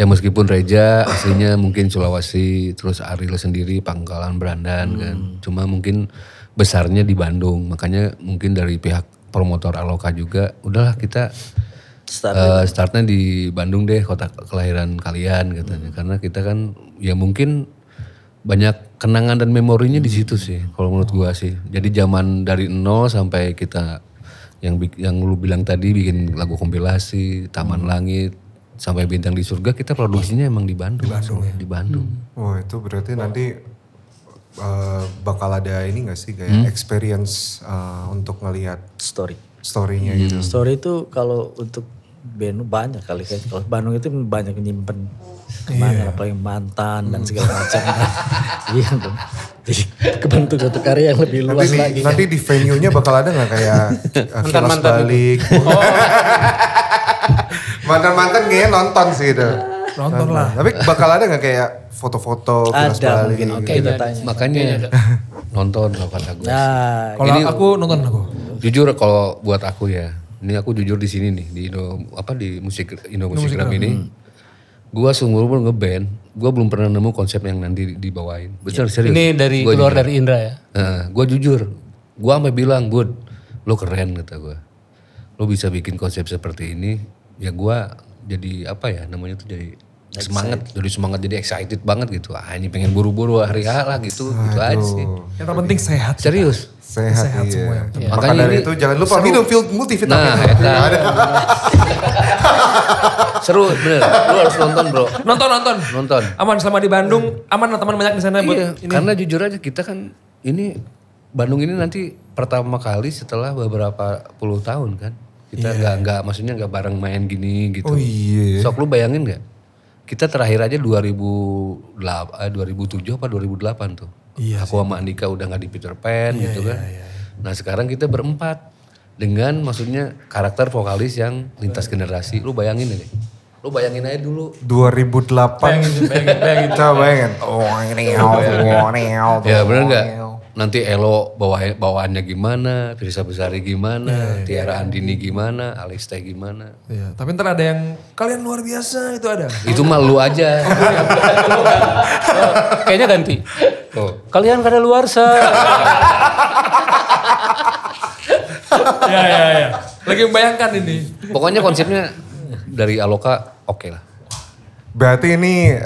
ya meskipun Reja aslinya mungkin Sulawesi, terus Ariel sendiri Pangkalan Berandan kan. Cuma mungkin besarnya di Bandung. Makanya mungkin dari pihak promotor Aloka juga udahlah kita startnya di Bandung deh, kota kelahiran kalian katanya. Karena kita kan ya mungkin banyak kenangan dan memorinya di situ sih kalau menurut gua sih. Jadi zaman dari nol sampai kita yang lu bilang tadi bikin lagu kompilasi Taman Langit, sampai Bintang di Surga kita produksinya emang di Bandung. Di Bandung. Oh itu berarti nanti bakal ada ini gak sih kayak experience untuk ngelihat story-nya gitu. Story itu kalau untuk band banyak kali kan. Kalau Bandung itu banyak nyimpen kemana, apalagi mantan dan segala macam. Iya dong. Jadi kebentuk satu karya yang lebih luas lagi. Nanti di venue-nya bakal ada gak kayak Kilas Balik. Mantan-mantan kayaknya nonton sih itu. Nonton lah. Tapi bakal ada gak kayak foto-foto Kilas Balik? Mungkin. Oke, kita tanya. Makanya nonton kalau kata gue. Nah, kalau aku nonton aku. Jujur kalau buat aku ya, ini aku jujur di sini nih di Musik Gram ini, gua seumur-umur ngeband, gua belum pernah nemu konsep yang nanti dibawain. Bener serius. Ini dari gua keluar jujur. dari Indra ya. Gua jujur, gua sampai bilang, Bud, lo keren kata gua. Lo bisa bikin konsep seperti ini, ya gua jadi apa ya namanya tuh jadi semangat, jadi excited banget gitu. Ini pengen buru-buru hari H lah gitu, gitu aja sih. Yang terpenting sehat. Serius. Sehat iya. semua. Ya. Makanya dari itu jangan lupa minum multivitamin. Nah, seru bener. Lu harus nonton bro. Nonton. Aman selama di Bandung, aman teman banyak di sana buat ini. Karena jujur aja kita kan ini Bandung ini nanti pertama kali setelah beberapa puluh tahun kan. Kita nggak maksudnya nggak bareng main gini gitu. Oh iya. Sok lu bayangin nggak? Kita terakhir aja 2007 apa 2008 tuh. Iya, aku sama Andika udah nggak di Peter Pan gitu kan. Nah sekarang kita berempat dengan maksudnya karakter vokalis yang lintas generasi. Lu bayangin aja. Lu bayangin aja dulu. 2008. Bayangin. Coba bayangin. Ya bener nggak? Nanti Elo bawaannya gimana, Firsa Besari gimana, Tiara Andini gimana, Alex Teh gimana. Iya, tapi ntar ada yang kalian luar biasa itu ada. Itu mah lu aja. Kayaknya ganti. Kalian kada luar Ya. Lagi membayangkan ini. Pokoknya konsepnya dari Aloka oke lah. Berarti ini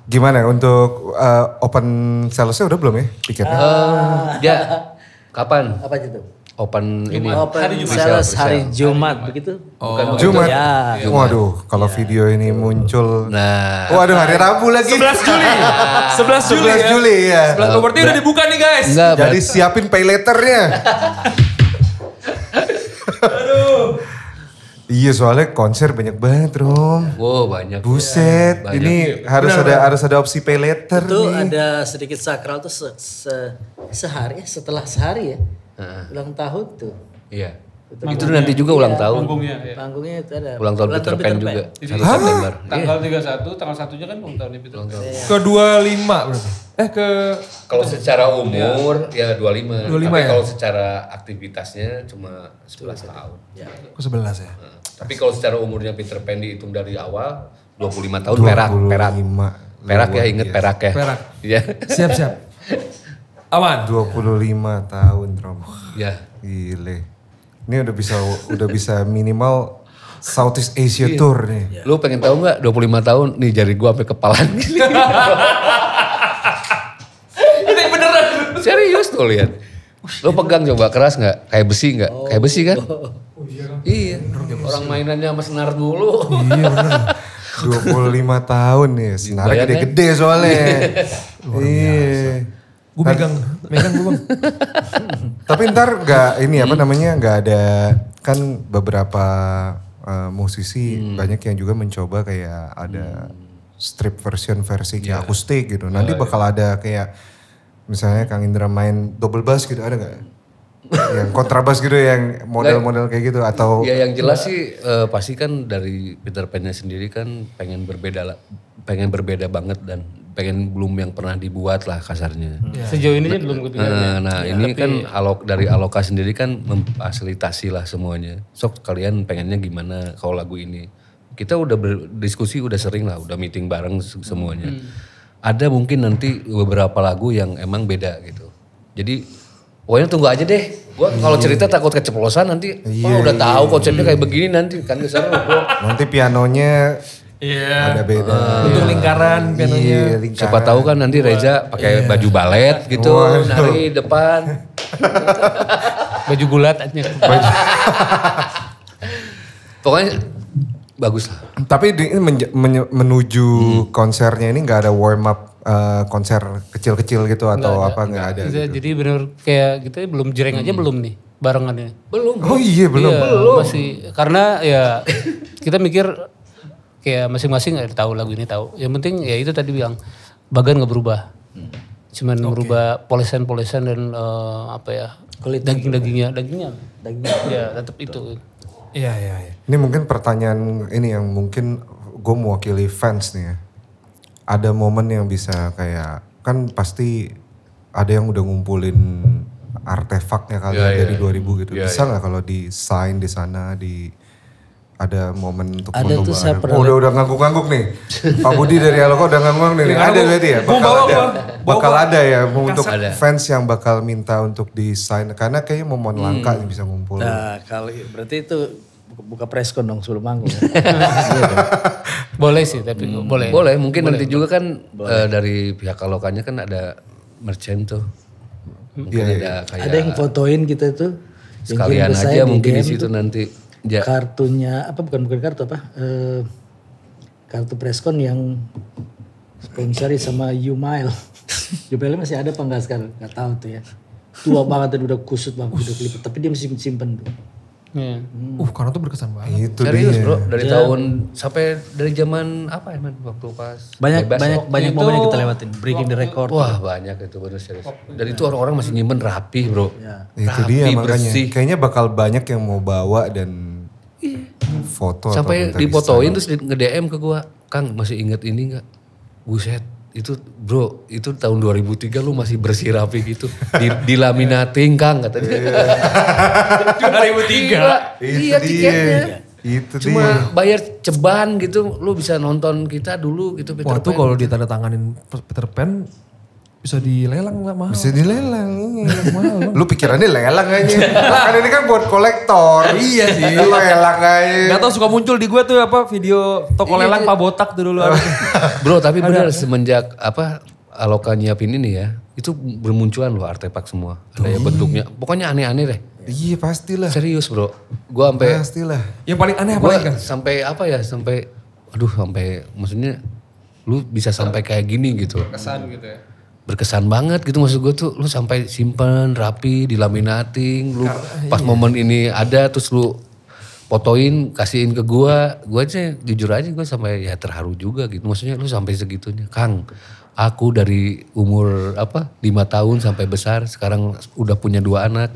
gimana untuk open salesnya udah belum ya tiketnya? Ya, kapan? apa itu? Open ini. Open sales hari Jumat begitu? Jumat. Ya. Waduh, kalau video ini muncul. Nah. Waduh, hari Rabu lagi. 11 Juli. 11 Juli ya. Berarti udah dibuka nih guys. Enggak, Jadi siapin pay letternya. Aduh. Iya soalnya konser banyak banget Rom. wow banyak. Buset, Banyak. ini harus ada opsi pay letter Itu nih. ada sedikit sakral tuh sehari setelah sehari ya. Ulang tahun tuh. Iya. Itu nanti juga ulang tahun. Panggungnya ya. Panggungnya itu ada. Ulang tahun Peter Pan juga. 1 September. Tanggal 31, tanggal 1-nya kan ulang tahunnya Peter Pan. Ke 25 berarti. Kalau secara umur ya 25. 25 Tapi ya? kalau secara aktivitasnya cuma 11 tahun. Ke 11 ya. Tapi kalau secara umurnya Peter Pan dihitung dari awal 25 tahun 25. Perak ya, inget perak ya. Perak. Iya. Siap. Aman. 25 tahun Rom. Ya. Gile. Ini udah bisa minimal Southeast Asia Tour nih. Lu pengen tahu nggak 25 tahun nih jari gua sampai kepalan gini. Ini beneran. Serius tuh lihat. Lu pegang coba keras nggak? Kayak besi nggak? Kayak besi kan? Iya. Orang mainannya sama senar dulu. Iya bener. 25 tahun nih. Senar gede-gede soalnya. Iya. Gue megang gue bang. Tapi ntar nggak ada kan beberapa musisi banyak yang juga mencoba kayak ada strip versi kayak akustik gitu. Nanti bakal ada kayak misalnya Kang Indra main double bass gitu ada nggak? Yang kontrabas gitu yang model-model kayak gitu atau? Ya yang jelas sih pasti kan dari Peter Pan-nya sendiri kan pengen berbeda banget dan pengen belum yang pernah dibuat lah kasarnya. Sejauh ini belum kedengaran. Nah ini kan dari Aloka sendiri kan memfasilitasi lah semuanya. Sok kalian pengennya gimana kalau lagu ini. Kita udah berdiskusi udah sering lah, udah meeting bareng semuanya. Ada mungkin nanti beberapa lagu yang emang beda gitu. Jadi pokoknya tunggu aja deh. Gua kalau cerita takut keceplosan nanti. Udah tahu konsepnya kayak begini nanti kan kesan bro. Nanti pianonya ada beda. Bentuk lingkaran pianonya. Siapa tahu kan nanti Reza pakai baju balet gitu, nari depan. Baju gulat aja. Pokoknya Bagus lah. Tapi menuju konsernya ini nggak ada warm up konser kecil-kecil gitu atau apa nggak ada? Gitu. Jadi benar kayak kita belum jreng aja belum nih barengannya. Belum. Oh iya belum. Iya, belum. Masih karena ya kita mikir kayak masing-masing nggak tahu lagu ini tahu. Yang penting ya itu tadi bilang bagan nggak berubah. Cuman merubah polesan-polesan dan dagingnya. Ya tetap itu. Iya. Ini mungkin pertanyaan ini yang mungkin gue mewakili fans nih ya. Ada momen yang bisa kayak, kan pasti ada yang udah ngumpulin artefaknya kali dari 2000 gitu. Bisa gak kalau di sign di sana, ada momen untuk ada tuh saya pernah udah ngangguk-ngangguk nih. Pak Budi dari Aloko udah ngangguk-ngangguk nih. Ada berarti ya? Bakal ada ya untuk fans yang bakal minta untuk di sign. Karena kayaknya momen langka yang bisa ngumpul. Nah kalau berarti itu buka preskon dong sebelum manggung. Boleh sih tapi boleh. Boleh mungkin nanti juga kan dari pihak Alokanya kan ada merchant tuh. Mungkin ada kayak. Ada yang fotoin kita tuh. Sekalian aja mungkin di situ nanti. Kartunya bukan kartu kartu preskon yang sponsori sama Umile. Umile masih ada apa enggak sekarang? Enggak tahu tuh ya. Tua banget dan udah kusut banget, udah kelipet. Tapi dia masih simpen tuh. Karena tuh berkesan banget. Itu serius dia. bro, dari tahun sampai dari zaman apa ya man, waktu pas banyak momen yang kita lewatin, breaking the record. Wah banyak itu bener serius. Dan itu orang-orang masih nyimpen rapi bro. Ya. Itu rapi, dia makanya. bersih. Kayaknya bakal banyak yang mau bawa dan foto. Sampai dipotoin terus nge-DM ke gua, Kang masih inget ini gak? Buset, itu bro, itu tahun 2003 lu masih bersih rapi gitu. Dilaminating Kang katanya. 2003. Iya tiketnya. Itu Cuma bayar ceban gitu, lu bisa nonton kita dulu gitu Peter Wah tuh Pan. kalau ditandatanganin Peter Pan bisa dilelang lah mahal. Bisa dilelang. Mahal. Lu pikirannya lelang aja. Kan ini kan buat kolektor. Iya sih. Lelang aja. Gak tau suka muncul di gue tuh video toko lelang Pak Botak tuh dulu. Bro tapi benar semenjak Aloka nyiapin ini ya, itu bermunculan loh artefak semua. Ada ya bentuknya, pokoknya aneh-aneh deh. Iya pastilah. Serius bro, gue sampai pastilah. Yang paling aneh apa Gua kan? sampai maksudnya lu bisa sampai kayak gini gitu. Kesan gitu ya. Berkesan banget gitu maksud gue tuh, lu sampai simpen rapi, dilaminating, lu pas momen ini ada terus lu fotoin, kasihin ke gue aja jujur aja gue sampai ya terharu juga gitu. Maksudnya lu sampai segitunya, Kang. Aku dari umur 5 tahun sampai besar, sekarang udah punya 2 anak.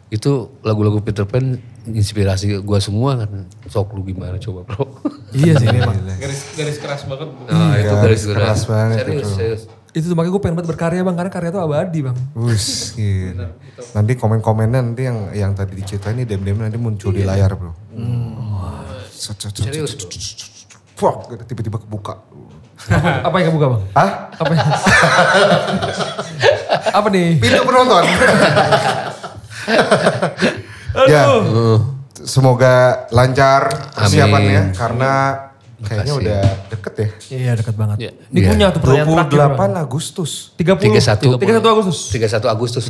Itu lagu-lagu Peter Pan inspirasi gue semua kan. Sok lu gimana coba bro. Iya sih memang. Garis keras banget. Nah itu garis keras banget. Serius. Itu tuh makanya gue pengen banget berkarya bang, karena karya tuh abadi bang. Wus, gitu. Nanti komen-komennya nanti yang tadi diceritain ini dem-dem nanti muncul di layar bro. Serius bro. Fuck, tiba-tiba kebuka. Apa yang kebuka bang? Hah? Apa? Apa nih? Pintu penonton. Ya, semoga lancar persiapannya karena kayaknya udah deket ya. Iya deket banget. Iya. Ini punya tuh pertanyaan 28 Agustus. 31 Agustus. 31 Agustus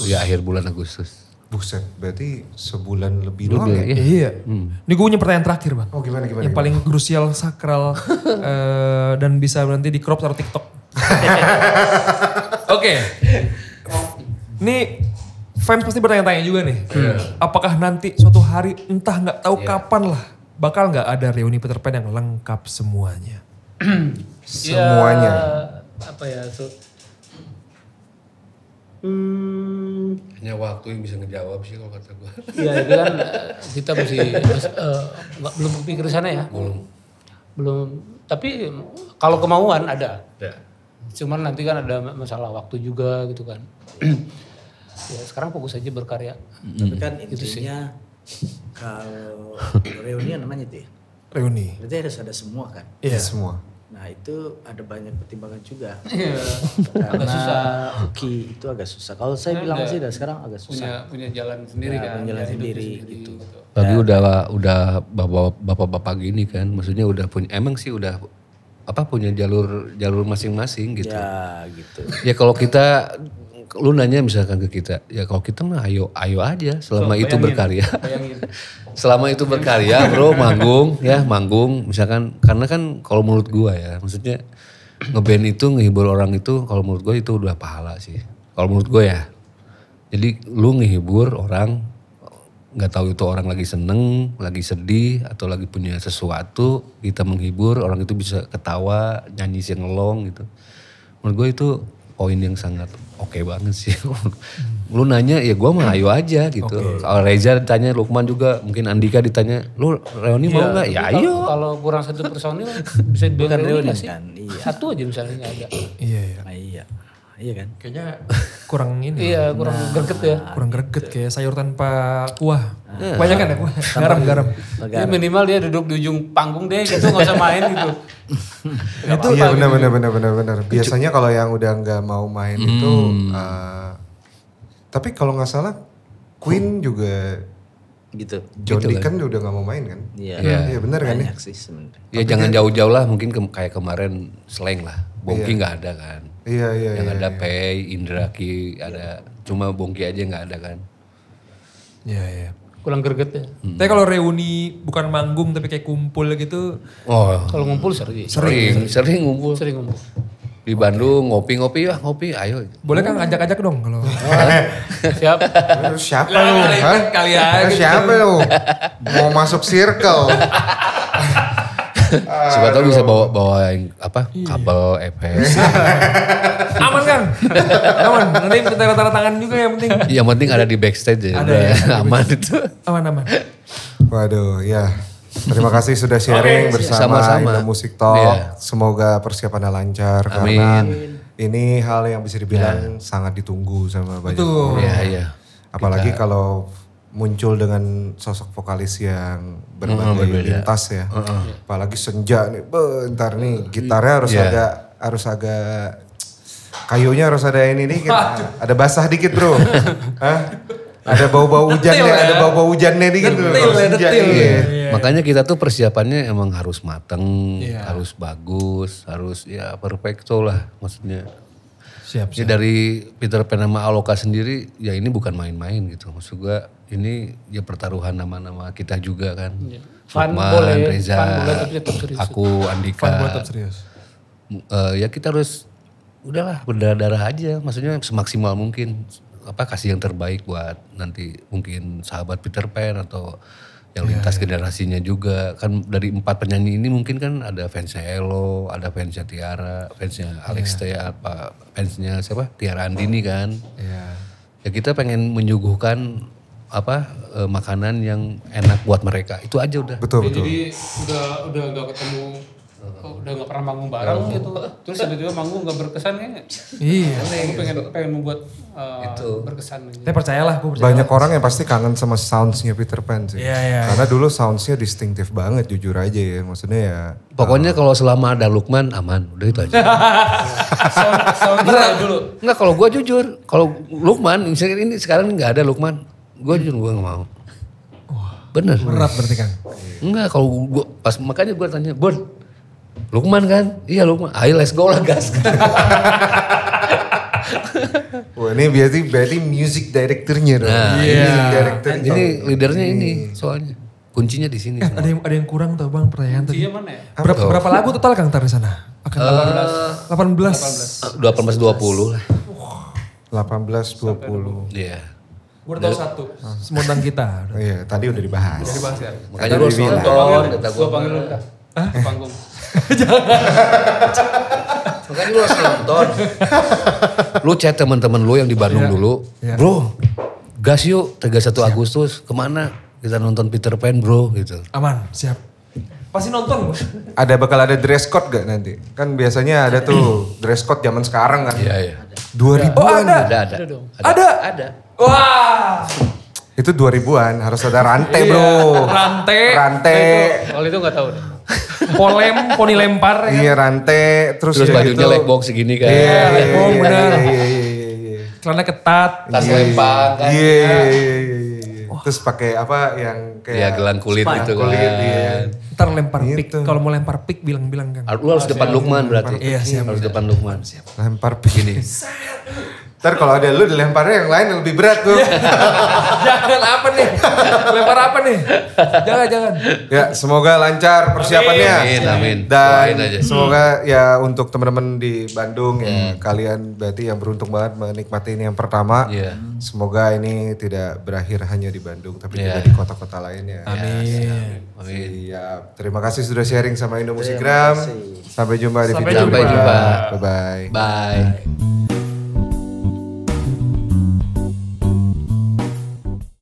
akhir bulan Agustus. Buset, berarti sebulan lebih doang ya? Iya. Ini gue punya pertanyaan terakhir bang. Oh gimana? Yang paling krusial, sakral, dan bisa nanti di crop taruh TikTok. Oke. Ini fans pasti bertanya-tanya juga nih. Apakah nanti suatu hari entah nggak tahu kapan lah bakal nggak ada reuni Peter Pan yang lengkap semuanya? Semuanya. Ya, apa ya tuh? Hanya waktu yang bisa ngejawab sih kalau kata gue. Iya itu kan kita belum berpikir sana ya. Belum. Tapi kalau kemauan ada. Cuman nanti kan ada masalah waktu juga gitu kan. Ya sekarang fokus aja berkarya. Tapi kan intinya kalau reuni namanya tuh ya. Reuni. Berarti harus ada semua kan. Iya semua. Nah itu ada banyak pertimbangan juga. Iya. Karena Agak susah. hoki itu agak susah. Kalau saya bilang sih sekarang agak susah. Punya jalan sendiri kan. Punya jalan hidup sendiri gitu. Tapi udah bapak-bapak gini kan, maksudnya udah punya, emang sih udah punya jalur masing-masing gitu. Ya gitu. Ya kalau kita lu nanya misalkan ke kita, ya kalau kita mah ayo aja selama itu berkarya. Selama itu berkarya bro, manggung misalkan, karena kan kalau menurut gua ya, maksudnya ngeband itu ngehibur orang itu kalau menurut gua itu udah pahala sih. Kalau menurut gua ya. Jadi lu ngehibur orang, nggak tahu itu orang lagi seneng, lagi sedih atau lagi punya sesuatu, kita menghibur orang itu bisa ketawa, nyanyi singelong gitu. Menurut gua itu poin yang sangat oke banget sih. Lu nanya ya gue mah ayo aja gitu. Kalau Reza ditanya, Lukman juga, mungkin Andika ditanya, lu reuni mau gak? Ya ayo. Kalau kurang satu personil bisa dibilang reuni gak sih? Kan? Iya. Satu aja misalnya ada. Iya kan? Kayaknya kurang ini. Iya kurang greget ya. Kurang greget kayak sayur tanpa kuah. Banyak kan ya kuah? Garam. Ya minimal dia duduk di ujung panggung deh gitu, gak usah main gitu. Itu iya benar. Biasanya kalau yang udah nggak mau main itu, tapi kalau nggak salah Queen juga gitu. John gitu Deacon udah nggak mau main kan? Iya benar kan ya? sih sebenarnya. Ya jangan jauh-jauh lah, mungkin kayak kemarin Slang lah. Bongki nggak ada kan. Iya. Yang ada Pei, Indra, Ki ada. Cuma Bongki aja nggak ada kan. Iya. Kurang greget ya. Tapi kalau reuni bukan manggung tapi kayak kumpul gitu. Oh, Kalau ngumpul sering ngumpul. Sering ngumpul. Di Bandung ngopi, ayo. Boleh kan ajak-ajak dong kalau. Siap. Siapa lu? Kali aja. Siapa lu? Mau masuk circle. Siapa tahu bisa bawa yang apa? Kabel EPS. Aman kan? Aman. Nanti kita tanda tangan juga yang penting. Yang penting ada di backstage ya. Ada ya. Aman itu. Aman. Waduh, ya. Terima kasih sudah sharing bersama Indo Music Talk. Iya. Semoga persiapannya lancar. Amin. Karena ini hal yang bisa dibilang sangat ditunggu sama banyak orang. Iya. Apalagi kalau muncul dengan sosok vokalis yang berbagai lintas ya. Apalagi Senja nih, bentar nih gitarnya harus agak kayunya harus ada ini nih, ada basah dikit bro. Ada bau-bau hujannya, ada bau-bau hujannya dikit bro. Detil. Makanya kita tuh persiapannya emang harus mateng, harus bagus, harus ya perfecto lah maksudnya. Siap. Ya dari Peter Pan sama Aloka sendiri ya ini bukan main-main gitu. Maksud gua ini ya pertaruhan nama-nama kita juga kan. Lukman, Reza, aku, Andika. Fun boleh tetap serius. Ya kita harus udahlah berdarah-darah aja. Maksudnya semaksimal mungkin kasih yang terbaik buat nanti mungkin sahabat Peter Pan atau yang lintas generasinya juga. Kan dari 4 penyanyi ini mungkin kan ada fansnya Elo, ada fansnya Tiara, fansnya Alex T, fansnya siapa? Tiara Andini kan. Ya kita pengen menyuguhkan makanan yang enak buat mereka. Itu aja udah. Betul. Jadi udah gak ketemu, udah gak pernah manggung bareng gitu. Terus tiba-tiba manggung gak berkesan ya. Iya. Aku pengen membuat berkesan. Tapi percayalah, gue percaya. Banyak orang yang pasti kangen sama soundsnya Peter Pan sih. Iya. Karena dulu soundsnya distintif banget jujur aja ya. Maksudnya ya. Pokoknya kalau selama ada Lukman aman. Udah itu aja. Sound dulu. Enggak, kalau gue jujur. Kalau Lukman, misalnya ini sekarang gak ada Lukman. Gue jujur gue gak mau. Bener. Berat berarti kan. Enggak, kalau gue pas makanya gue tanya, Bon, Lukman kan? Iya Lukman. Ayo let's go lah gas. Wah ini berarti music directornya dong. Ini leadernya ini soalnya. Kuncinya di sini. Ada yang kurang tau bang pertanyaan tadi. Kuncinya mana ya? Berapa lagu total Kang Tar di sana? Akan 18. 18-20 lah. 18-20. Iya. Gue tahu satu. Spontan kita. Iya tadi udah dibahas. Ya. Makanya lu harus nonton. Gue panggil lu kak. Panggung. Makanya lu harus nonton. Lu chat teman-teman lu yang di Bandung dulu. Bro, gas yuk 31 Agustus. Kemana? Kita nonton Peter Pan bro gitu. Aman, siap. Pasti nonton. Bakal ada dress code gak nanti? Kan biasanya ada tuh dress code zaman sekarang kan. Iya. 2000-an. Ada. Wah. Itu 2000-an harus ada rantai bro. Rantai. Kalau itu gak tahu deh. Poni lempar. Iya rantai. Terus bajunya leg box segini kan. Iya. Benar. Celana ketat. Tas lempang kan. Iya. Terus pakai apa yang kayak. Iya gelang kulit gitu kan. Ntar lempar Gitu. pick. Kalau mau lempar pick bilang kan. Lu harus depan Lukman berarti. Iya siap. Harus depan Lukman. Lempar begini. Ntar kalau ada lu dilemparnya yang lain yang lebih berat tuh. Jangan apa nih? Lempar apa nih? Jangan. Ya semoga lancar persiapannya. Amin. Dan semoga ya untuk teman-teman di Bandung ya kalian berarti yang beruntung banget menikmati ini yang pertama. Semoga ini tidak berakhir hanya di Bandung tapi juga di kota-kota lainnya. Amin. Siap. Terima kasih sudah sharing sama Indo Musikgram. Sampai jumpa di video Sampai jumpa. Bye-bye. Bye.